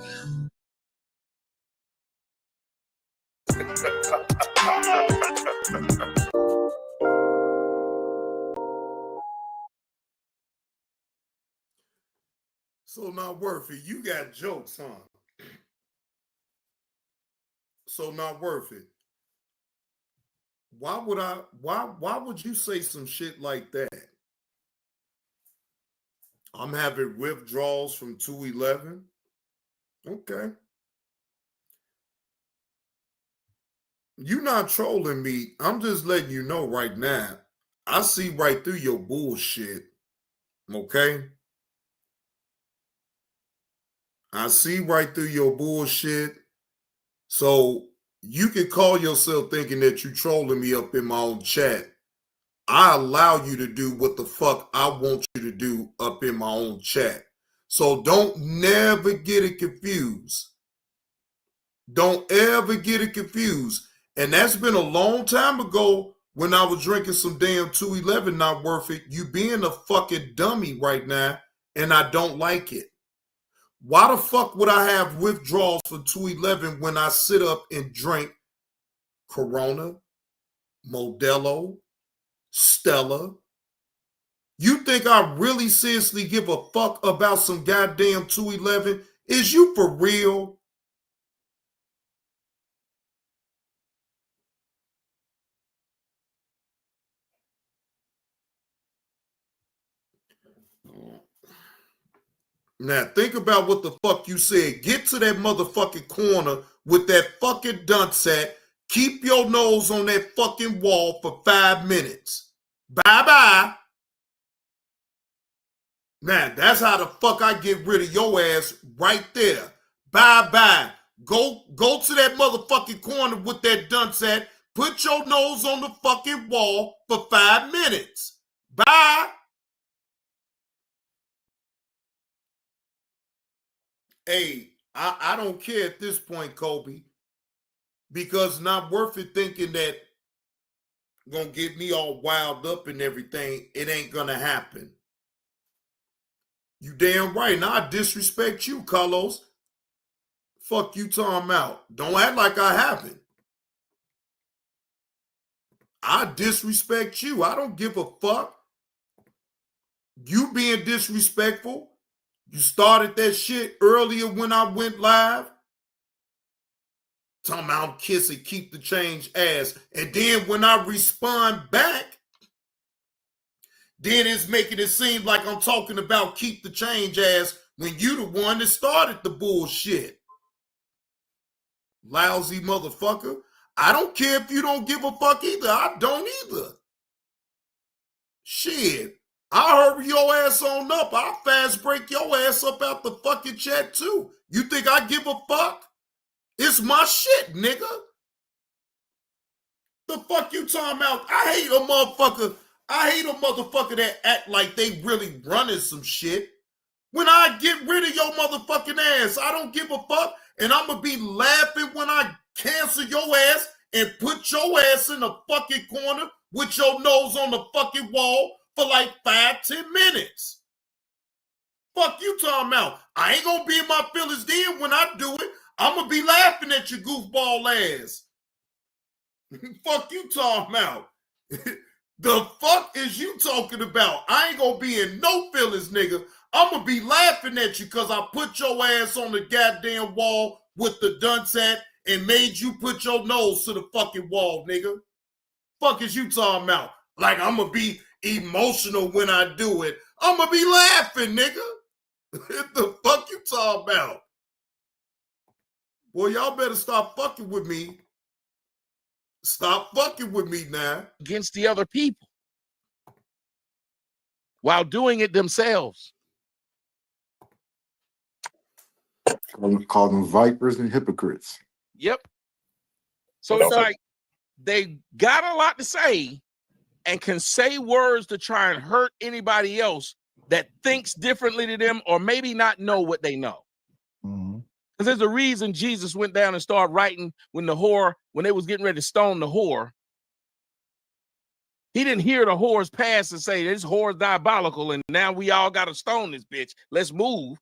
So not worth it. You got jokes, huh? So not worth it. Why would you say some shit like that? I'm having withdrawals from 211. Okay. You're not trolling me. I'm just letting you know right now. I see right through your bullshit. Okay? I see right through your bullshit. So you can call yourself thinking that you trolling me up in my own chat. I allow you to do what the fuck I want you to do up in my own chat. So don't never get it confused. Don't ever get it confused. And that's been a long time ago when I was drinking some damn 211 not worth it. You being a fucking dummy right now, and I don't like it. Why the fuck would I have withdrawals for 211 when I sit up and drink Corona, Modelo, Stella? You think I really seriously give a fuck about some goddamn 211? Is you for real? Now think about what the fuck you said. Get to that motherfucking corner with that fucking dunce hat. Keep your nose on that fucking wall for 5 minutes. Bye-bye. Now, that's how the fuck I get rid of your ass right there. Bye-bye. Go to that motherfucking corner with that dunce hat. Put your nose on the fucking wall for 5 minutes. Bye. Hey, I don't care at this point, Kobe, because not worth it thinking that gonna get me all wild up and everything. It ain't gonna happen. You damn right. Now I disrespect you, Carlos. Fuck you talking about. Don't act like I haven't. I disrespect you. I don't give a fuck. You being disrespectful. You started that shit earlier when I went live. Talking about I'm kissing, keep the change ass. And then when I respond back, then it's making it seem like I'm talking about keep the change ass when you the one that started the bullshit. Lousy motherfucker. I don't care if you don't give a fuck either. I don't either. Shit. I'll hurry your ass on up. I'll fast break your ass up out the fucking chat too. You think I give a fuck? It's my shit, nigga. The fuck you talking about? I hate a motherfucker that act like they really running some shit. When I get rid of your motherfucking ass, I don't give a fuck. And I'm gonna be laughing when I cancel your ass and put your ass in the fucking corner with your nose on the fucking wall for like 5-10 minutes. Fuck you talking about? I ain't gonna be in my feelings then when I do it. I'm gonna be laughing at your goofball ass. Fuck you talking about? The fuck is you talking about? I ain't gonna be in no feelings, nigga. I'm gonna be laughing at you because I put your ass on the goddamn wall with the dunce hat and made you put your nose to the fucking wall, nigga. Fuck is you talking about? Like I'm gonna be emotional when I do it. I'm gonna be laughing, nigga. What the fuck you talking about? Boy, y'all better stop fucking with me. Stop fucking with me now. Against the other people while doing it themselves. Call them vipers and hypocrites. Yep. So it's like they got a lot to say and can say words to try and hurt anybody else that thinks differently to them or maybe not know what they know. Because there's a reason Jesus went down and started writing when they was getting ready to stone the whore. He didn't hear the whore's pass and say, this whore's diabolical and now we all got to stone this bitch. Let's move.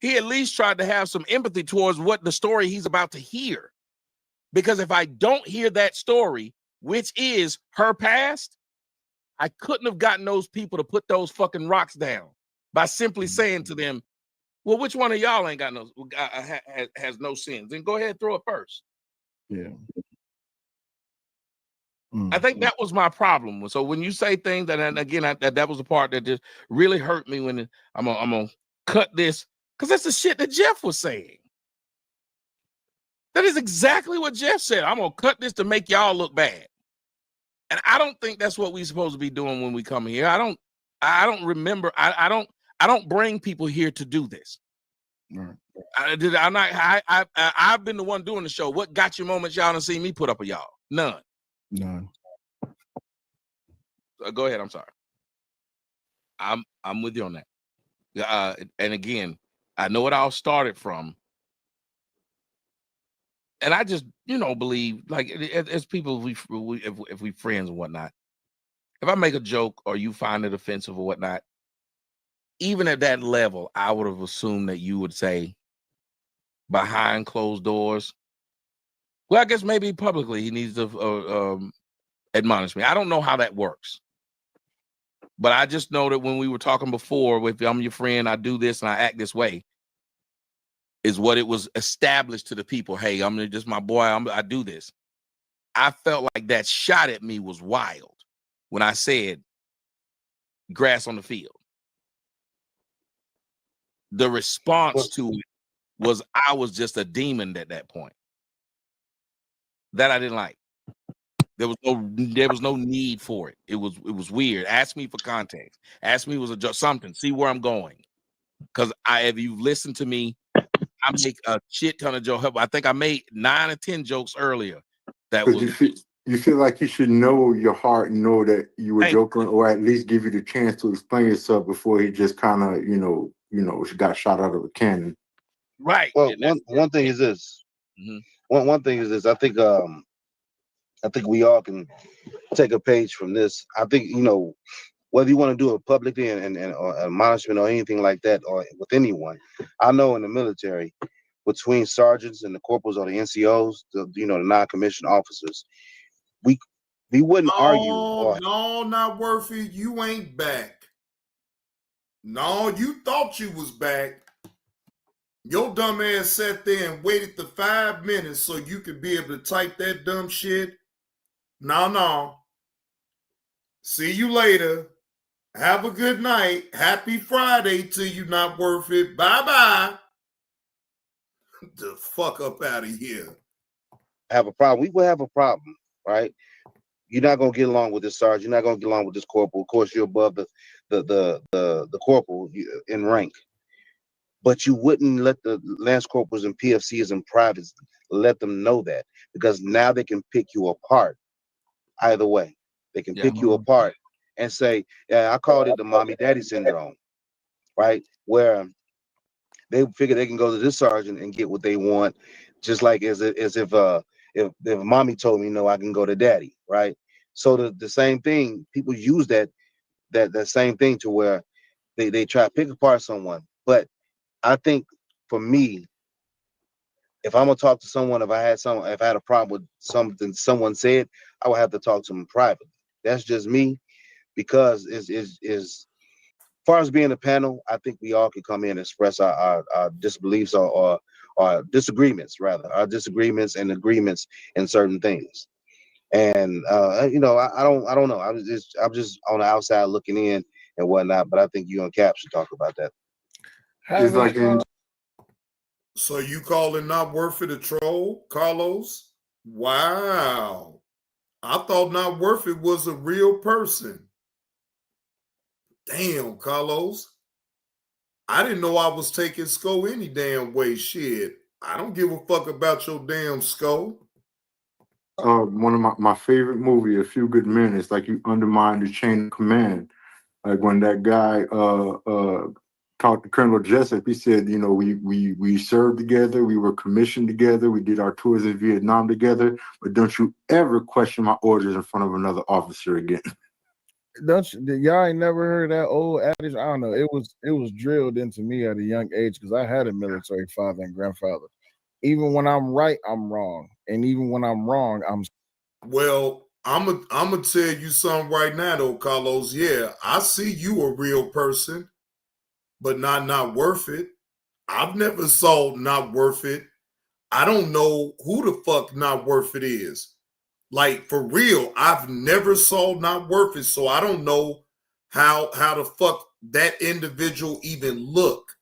He at least tried to have some empathy towards what the story he's about to hear. Because if I don't hear that story, which is her past, I couldn't have gotten those people to put those fucking rocks down by simply saying to them, well, which one of y'all ain't got no has no sins? Then go ahead and throw it first. Yeah. I think that was my problem. So when you say things that, and again, that was the part that just really hurt me when I'm gonna cut this, because that's the shit that Jeff was saying. That is exactly what Jeff said. I'm gonna cut this to make y'all look bad. And I don't think that's what we're supposed to be doing when we come here. I don't remember. I don't bring people here to do this. Right. I've been the one doing the show. What got your moments y'all done see me put up with y'all? None. Go ahead. I'm sorry. I'm with you on that. And again, I know it all started from. And I just, believe, like, as people, if we friends and whatnot, if I make a joke or you find it offensive or whatnot, even at that level, I would have assumed that you would say, behind closed doors, well, I guess maybe publicly he needs to admonish me. I don't know how that works. But I just know that when we were talking before, if I'm your friend, I do this and I act this way, is what it was established to the people. Hey, I'm just my boy. I do this. I felt like that shot at me was wild when I said grass on the field. The response to it was I was just a demon at that point. That I didn't like. There was no need for it. It was weird. Ask me for context. Ask me was a something. See where I'm going. Because if you've listened to me, I make a shit ton of jokes. I think I made 9 or 10 jokes earlier. That was you feel like you should know your heart and know that you were joking, or at least give you the chance to explain yourself before he just kind of got shot out of a cannon. Right. Well, one thing is this. Mm-hmm. One thing is this. I think we all can take a page from this. I think, whether you want to do it publicly and or admonishment or anything like that, or with anyone. I know in the military, between sergeants and the corporals or the NCOs, the non-commissioned officers, we wouldn't argue. No, not worth it. You ain't back. No, you thought you was back. Your dumb ass sat there and waited the 5 minutes so you could be able to type that dumb shit. No. See you later. Have a good night. Happy Friday to you, not worth it. Bye-bye. The fuck up out of here. Have a problem. We will have a problem, right? You're not gonna get along with this sergeant. You're not gonna get along with this corporal. Of course, you're above the corporal in rank, but you wouldn't let the lance corporals and PFCs and privates let them know that, because now they can pick you apart. Either way, they can pick you apart and say, "Yeah, I called it the mommy daddy syndrome," right? Where they figure they can go to this sergeant and get what they want, just like as if mommy told me no, I can go to daddy, right? So the same thing, people use that same thing to where they try to pick apart someone. But I think for me, if I'm gonna talk to someone, if I had a problem with something someone said, I would have to talk to them privately. That's just me, because as far as being a panel, I think we all can come in and express our disbeliefs or disagreements, rather, our disagreements and agreements in certain things. And I don't know. I'm just on the outside looking in and whatnot. But I think you and Cap should talk about that. It's like So you calling not worth it a troll, Carlos? Wow. I thought not worth it was a real person. Damn, Carlos. I didn't know I was taking SCO any damn way. Shit. I don't give a fuck about your damn SCO. One of my favorite movie, A Few Good Men, is like you undermine the chain of command. Like when that guy talked to Colonel Jessup, he said, we served together, we were commissioned together, we did our tours in Vietnam together, but don't you ever question my orders in front of another officer again. Y'all ain't never heard that old adage? I don't know. It was drilled into me at a young age because I had a military father and grandfather. Even when I'm right, I'm wrong, and even when I'm wrong, I'm. Well, I'm gonna tell you something right now, though, Carlos. Yeah, I see you a real person, but not worth it. I've never saw not worth it. I don't know who the fuck not worth it is. Like, for real, I've never saw not worth it, so I don't know how the fuck that individual even look.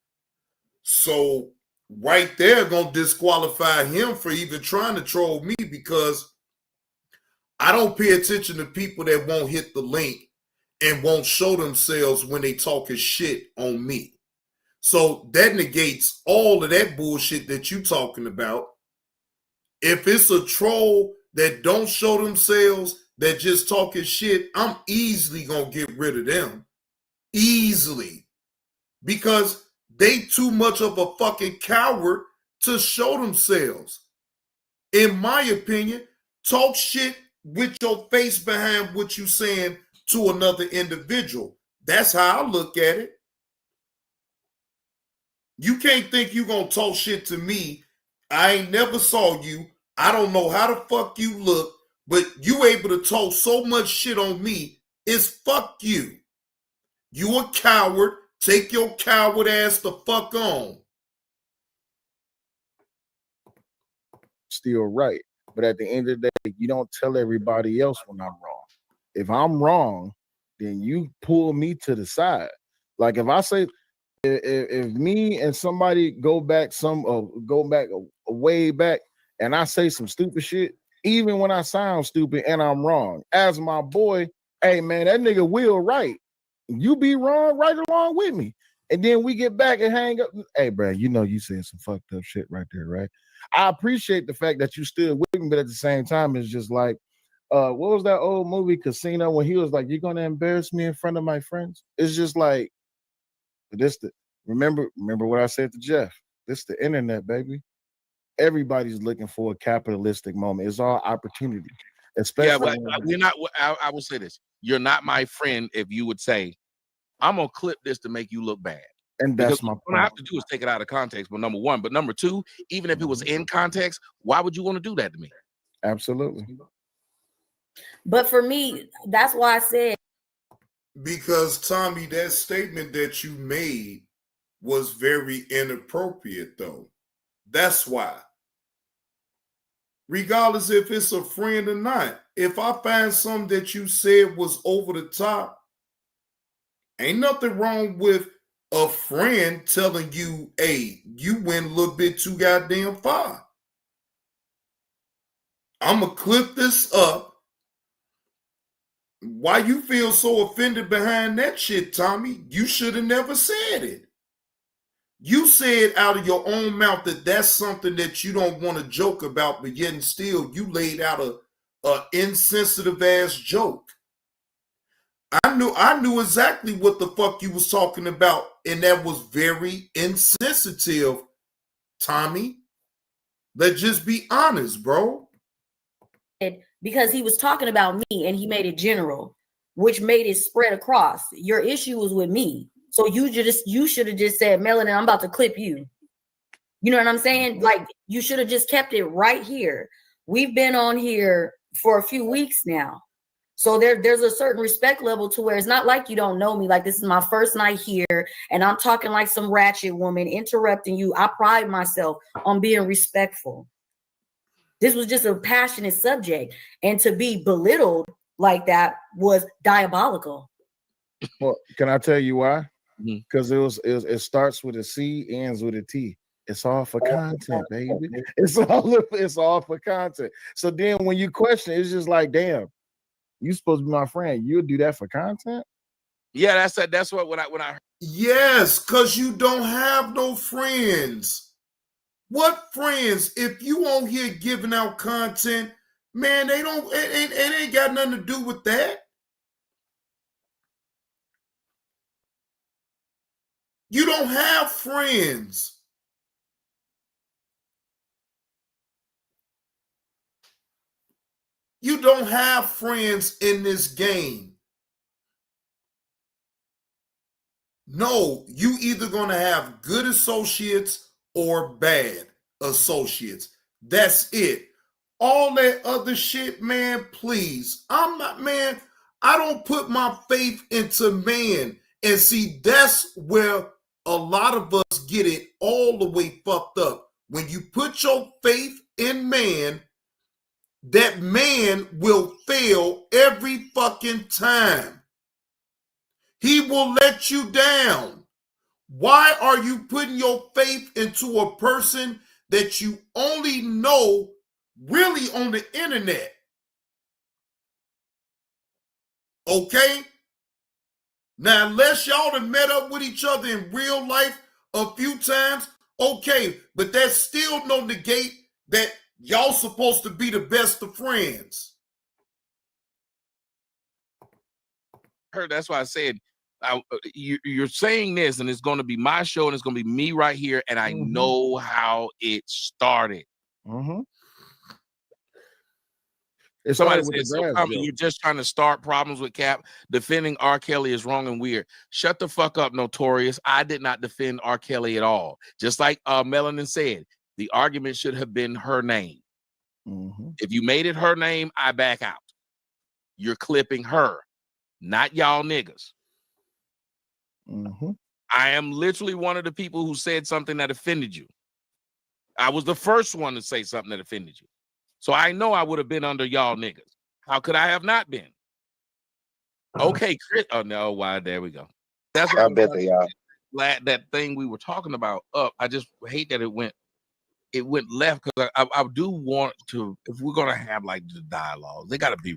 So right there gonna disqualify him for even trying to troll me, because I don't pay attention to people that won't hit the link and won't show themselves when they talking shit on me. So that negates all of that bullshit that you talking about. If it's a troll that don't show themselves, that just talking shit, I'm easily gonna get rid of them. Easily. Because they too much of a fucking coward to show themselves. In my opinion, talk shit with your face behind what you saying to another individual. That's how I look at it. You can't think you gonna talk shit to me. I ain't never saw you. I don't know how the fuck you look, but you able to talk so much shit on me. It's fuck you. You a coward. Take your coward ass the fuck on. Still right. But at the end of the day, you don't tell everybody else when I'm wrong. If I'm wrong, then you pull me to the side. Like if I say, if me and somebody go back way back, and I say some stupid shit, even when I sound stupid and I'm wrong, as my boy, hey man, that nigga Will right. You be wrong right along with me. And then we get back and hang up. Hey, bro, you know you said some fucked up shit right there, right? I appreciate the fact that you stood with me, but at the same time, it's just like, what was that old movie Casino when he was like, "You're gonna embarrass me in front of my friends"? It's just like, remember what I said to Jeff. This the internet, baby. Everybody's looking for a capitalistic moment. It's all opportunity, especially. Yeah, but we're not. I will say this: you're not my friend if you would say, "I'm gonna clip this to make you look bad." And that's because my what I have to do is take it out of context. But number one, but number two, even if it was in context, why would you want to do that to me? Absolutely. But for me, that's why I said. Because Tommy, that statement that you made was very inappropriate, though. That's why. Regardless if it's a friend or not, if I find something that you said was over the top, ain't nothing wrong with a friend telling you, hey, you went a little bit too goddamn far. I'm going to clip this up. Why you feel so offended behind that shit, Tommy? You should have never said it. You said out of your own mouth that that's something that you don't want to joke about, but yet and still you laid out a insensitive ass joke. I knew exactly what the fuck you was talking about, and that was very insensitive, Tommy. Let's just be honest, bro. Because he was talking about me and he made it general, which made it spread across. Your issue was with me. So you should have just said, Melanin, I'm about to clip you. You know what I'm saying? Like, you should have just kept it right here. We've been on here for a few weeks now. So there's a certain respect level to where it's not like you don't know me. Like, this is my first night here and I'm talking like some ratchet woman interrupting you. I pride myself on being respectful. This was just a passionate subject. And to be belittled like that was diabolical. Well, can I tell you why? Because it starts with a C, ends with a T. It's all for content, baby. It's all for content. So then when you question, it's just like, damn, you supposed to be my friend. You'll do that for content? Yeah, that's what when I yes, because you don't have no friends. What friends? If you on here giving out content, man, they don't. It ain't got nothing to do with that. You don't have friends. You don't have friends in this game. No, you either going to have good associates or bad associates. That's it. All that other shit, man, please. I'm not, man, I don't put my faith into man. And see, that's where a lot of us get it all the way fucked up. When you put your faith in man, that man will fail every fucking time. He will let you down. Why are you putting your faith into a person that you only know really on the internet? Okay? Now, unless y'all have met up with each other in real life a few times, okay, but that's still no negate that y'all supposed to be the best of friends. That's why I said you're saying this, and it's going to be my show, and it's going to be me right here, and I know how it started. Somebody said, so you're just trying to start problems with Cap. Defending R. Kelly is wrong and weird. Shut the fuck up, Notorious. I did not defend R. Kelly at all. Just like Melanin said, the argument should have been her name. If you made it her name, I back out. You're clipping her, not y'all niggas. I am literally one of the people who said something that offended you. I was the first one to say something that offended you. So I know I would have been under y'all niggas. How could I have not been? Okay, Chris. Oh no, why? There we go. That's what I bet they are. That thing we were talking about up. I just hate that it went left, because I do want to, if we're gonna have like the dialogue, they gotta be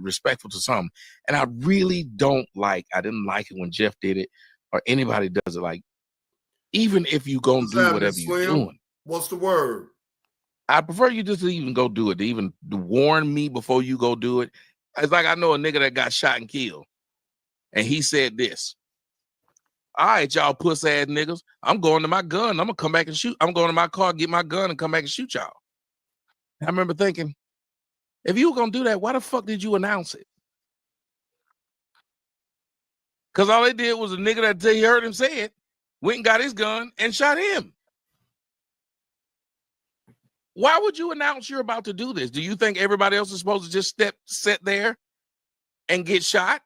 respectful to some. And I really didn't like it when Jeff did it or anybody does it. Like, even if you gonna do whatever you're doing. What's the word? I prefer you just to even go do it, to even warn me before you go do it. It's like I know a nigga that got shot and killed, and he said this: all right, y'all puss ass niggas, I'm going to my gun. I'm gonna come back and shoot. I'm going to my car, get my gun, and come back and shoot y'all. I remember thinking, if you were gonna do that, why the fuck did you announce it? Because all they did was a nigga that he heard him say it, went and got his gun and shot him. Why would you announce you're about to do this? Do you think everybody else is supposed to just sit there and get shot?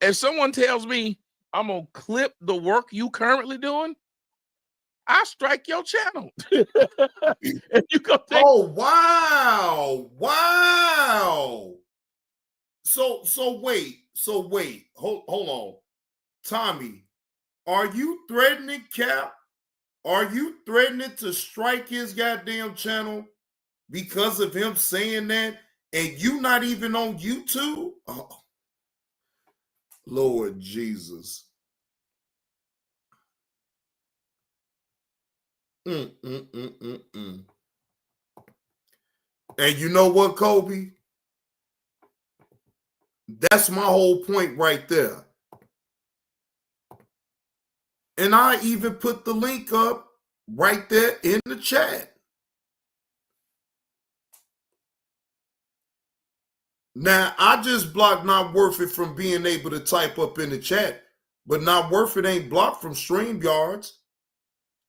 If someone tells me I'm gonna clip the work you currently doing, I strike your channel. And you go take. Oh wow. So wait. Hold on. Tommy, are you threatening Cap? Are you threatening to strike his goddamn channel because of him saying that, and you not even on YouTube? Oh, Lord Jesus. And you know what, Kobe? That's my whole point right there. And I even put the link up right there in the chat. Now, I just blocked Not Worth It from being able to type up in the chat, but Not Worth It ain't blocked from StreamYards.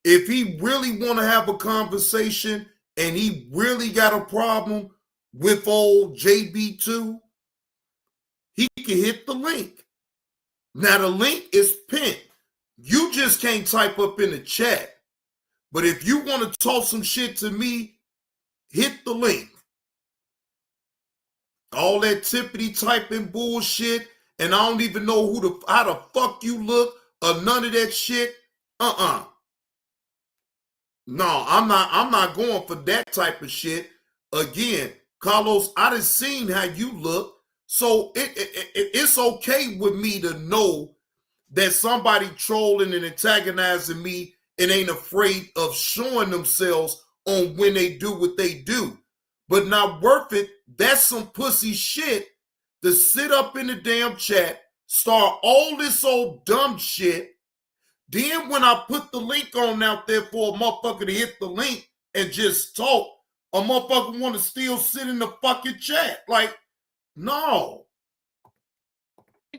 If he really want to have a conversation and he really got a problem with old JB2, he can hit the link. Now, the link is pinned. You just can't type up in the chat. But if you want to talk some shit to me, hit the link. All that tippity typing bullshit, and I don't even know how the fuck you look or none of that shit. No, I'm not going for that type of shit. Again, Carlos, I done seen how you look, so it's okay with me to know that somebody trolling and antagonizing me and ain't afraid of showing themselves on when they do what they do. But Not Worth It, that's some pussy shit to sit up in the damn chat, start all this old dumb shit. Then when I put the link on out there for a motherfucker to hit the link and just talk, a motherfucker want to still sit in the fucking chat. Like, no.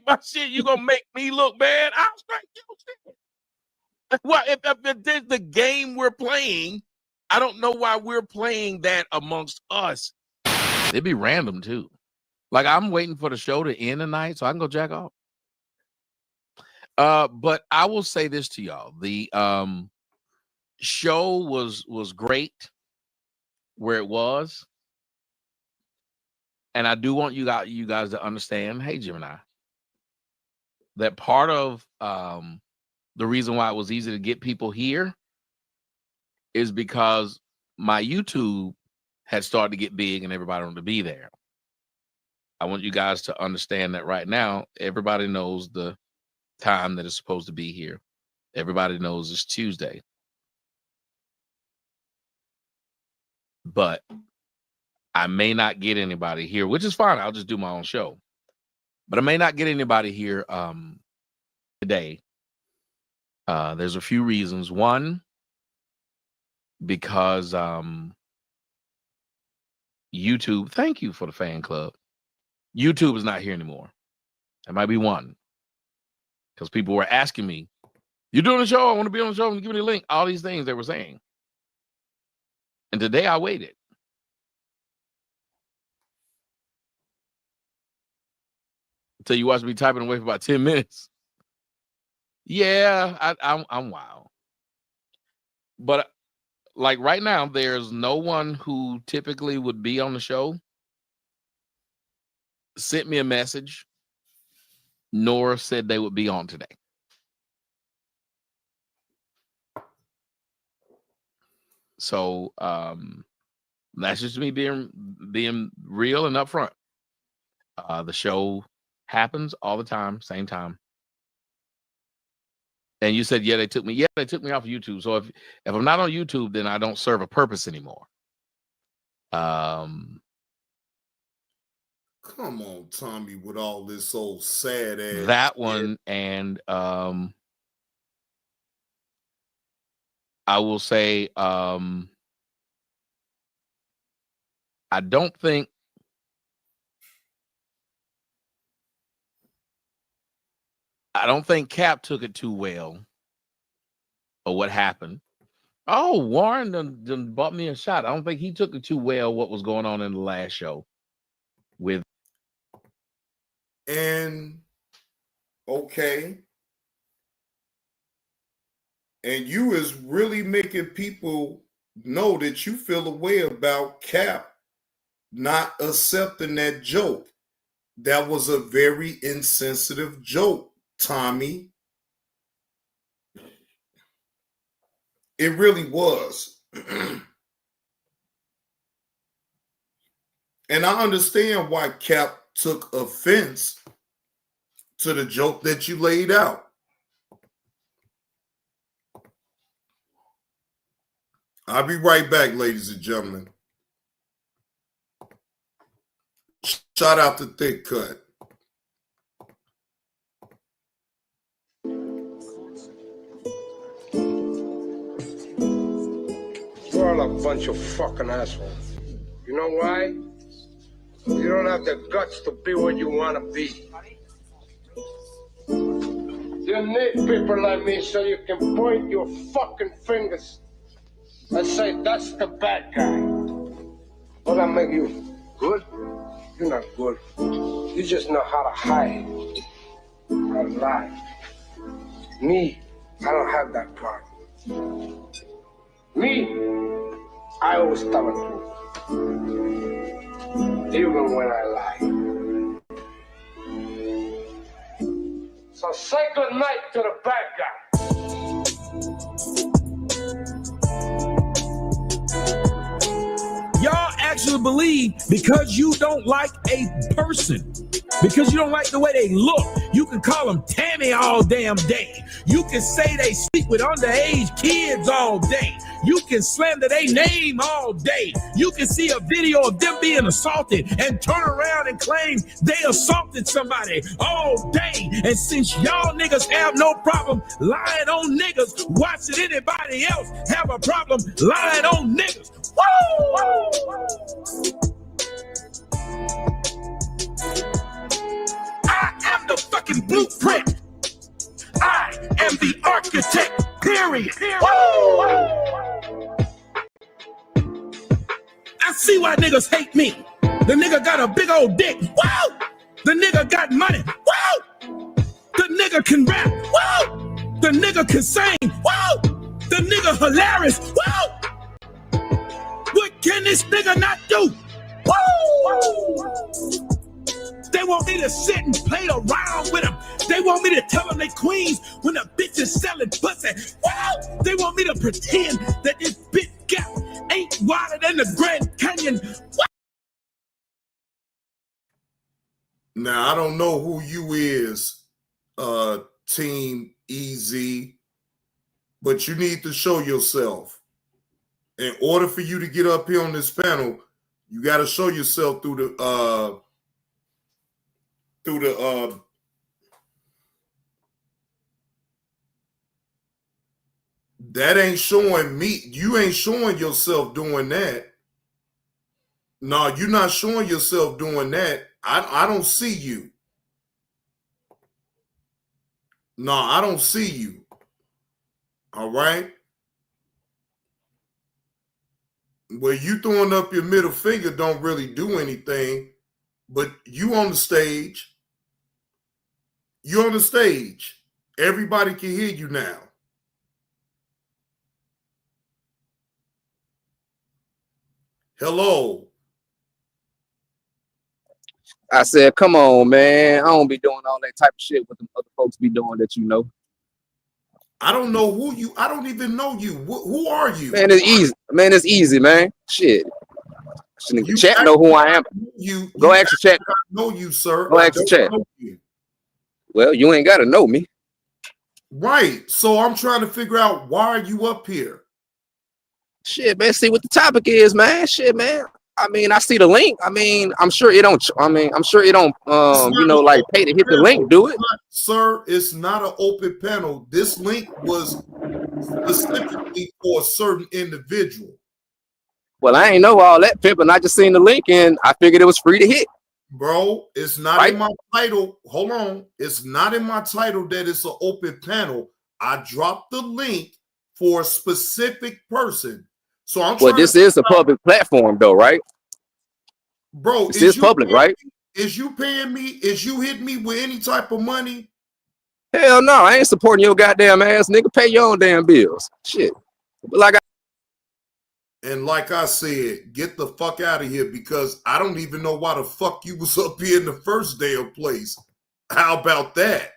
My shit, you gonna make me look bad? I'll strike your shit. Well, if there's the game we're playing, I don't know why we're playing that amongst us. It'd be random too. Like, I'm waiting for the show to end tonight so I can go jack off. But I will say this to y'all: the show was great where it was, and I do want you guys to understand. Hey, Gemini, that part of the reason why it was easy to get people here is because my YouTube had started to get big and everybody wanted to be there. I want you guys to understand that right now, everybody knows the time that it's supposed to be here. Everybody knows it's Tuesday. But I may not get anybody here, which is fine. I'll just do my own show. But I may not get anybody here today. There's a few reasons. One, because YouTube, thank you for the fan club. YouTube is not here anymore. That might be one. Because people were asking me, "You doing a show? I want to be on the show. Give me the link." All these things they were saying. And today I waited. Until you watch me typing away for about 10 minutes. Yeah, I'm wild. But like right now, there's no one who typically would be on the show sent me a message, nor said they would be on today. So that's just me being real and upfront. The show happens all the time, same time. And you said, yeah, they took me. Yeah, they took me off of YouTube. So if I'm not on YouTube, then I don't serve a purpose anymore. Come on, Tommy, with all this old sad ass. That one, and I will say, I don't think Cap took it too well, or what happened. Oh, Warren done bought me a shot. I don't think he took it too well what was going on in the last show with. And okay. And you is really making people know that you feel a way about Cap not accepting that joke. That was a very insensitive joke, Tommy. It really was. And I understand why Cap took offense to the joke that you laid out. I'll be right back, ladies and gentlemen. Shout out to Thick Cut. You're all a bunch of fucking assholes. You know why? You don't have the guts to be what you want to be. You need people like me so you can point your fucking fingers and say, that's the bad guy. Will that make you good? You're not good. You just know how to hide, how to lie. Me, I don't have that problem. Me, I always tell the truth, even when I lie. So say good night to the bad guy. Y'all actually believe because you don't like a person, because you don't like the way they look, you can call them Tammy all damn day. You can say they sleep with underage kids all day. You can slander their name all day. You can see a video of them being assaulted and turn around and claim they assaulted somebody all day. And since y'all niggas have no problem lying on niggas, why should anybody else have a problem lying on niggas? Woo! I am the fucking blueprint. I am the architect, period. Woo! I see why niggas hate me. The nigga got a big old dick. Woo! The nigga got money. Woo! The nigga can rap. Woo! The nigga can sing. Woo! The nigga hilarious. Woo! What can this nigga not do? Woo! They want me to sit and play around with them. They want me to tell them they queens when a bitch is selling pussy. Wow! They want me to pretend that this bitch gap ain't wider than the Grand Canyon. What? Now I don't know who you is, Team Easy, but you need to show yourself. In order for you to get up here on this panel, you got to show yourself through the that ain't showing me. You ain't showing yourself doing that. No, you're not showing yourself doing that. I don't see you. No, I don't see you. All right. Well, you throwing up your middle finger don't really do anything, but you on the stage. You're on the stage. Everybody can hear you now. Hello. I said, come on, man. I don't be doing all that type of shit what the other folks be doing that you know. I don't know who you. I don't even know you. Who are you? Man, it's easy. Man, it's easy, man. Shit. You chat know who I am. Go ask the chat. I know you, sir. Go ask the chat. Well, you ain't got to know me. Right. So I'm trying to figure out, why are you up here? Shit, man. See what the topic is, man. Shit, man. I mean, I see the link. I mean, I'm sure it don't. You know, like pay to hit the link. Do it, sir. It's not an open panel. This link was specifically for a certain individual. Well, I ain't know all that, pimping. I just seen the link and I figured it was free to hit. Bro, it's not in my title. Hold on. It's not in my title that it's an open panel. I dropped the link for a specific person. So I'm well, this is a public platform though, right? Bro, this is public, right? Is you paying me? Is you hitting me with any type of money? Hell no, I ain't supporting your goddamn ass, nigga. Pay your own damn bills. Shit. Like I said, get the fuck out of here, because I don't even know why the fuck you was up here in the first damn place. How about that?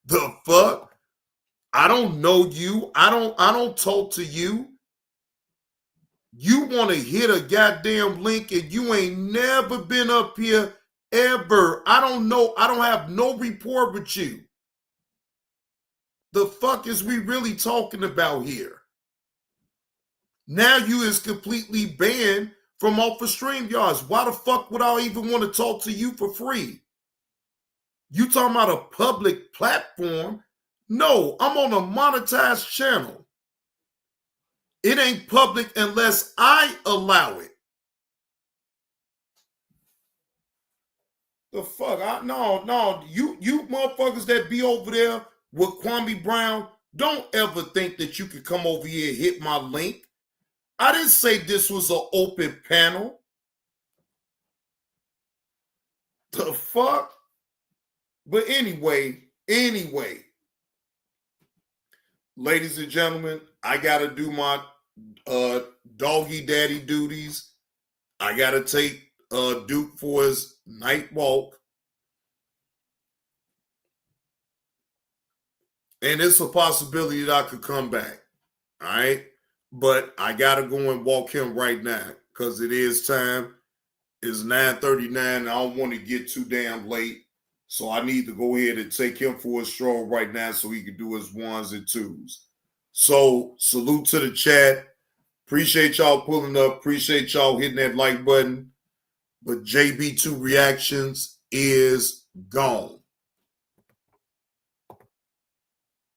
The fuck? I don't know you. I don't talk to you. You want to hit a goddamn link and you ain't never been up here ever. I don't know. I don't have no rapport with you. The fuck is we really talking about here? Now you is completely banned from off of StreamYards. Why the fuck would I even want to talk to you for free? You talking about a public platform? No, I'm on a monetized channel. It ain't public unless I allow it. The fuck? No. You motherfuckers that be over there with Kwame Brown, don't ever think that you could come over here and hit my link. I didn't say this was an open panel. The fuck? But anyway, ladies and gentlemen, I got to do my doggy daddy duties. I got to take Duke for his night walk. And it's a possibility that I could come back. All right? But I got to go and walk him right now because it is time. It's 9:39. I don't want to get too damn late. So I need to go ahead and take him for a stroll right now so he can do his ones and twos. So salute to the chat. Appreciate y'all pulling up. Appreciate y'all hitting that like button. But JB2 Reactions is gone.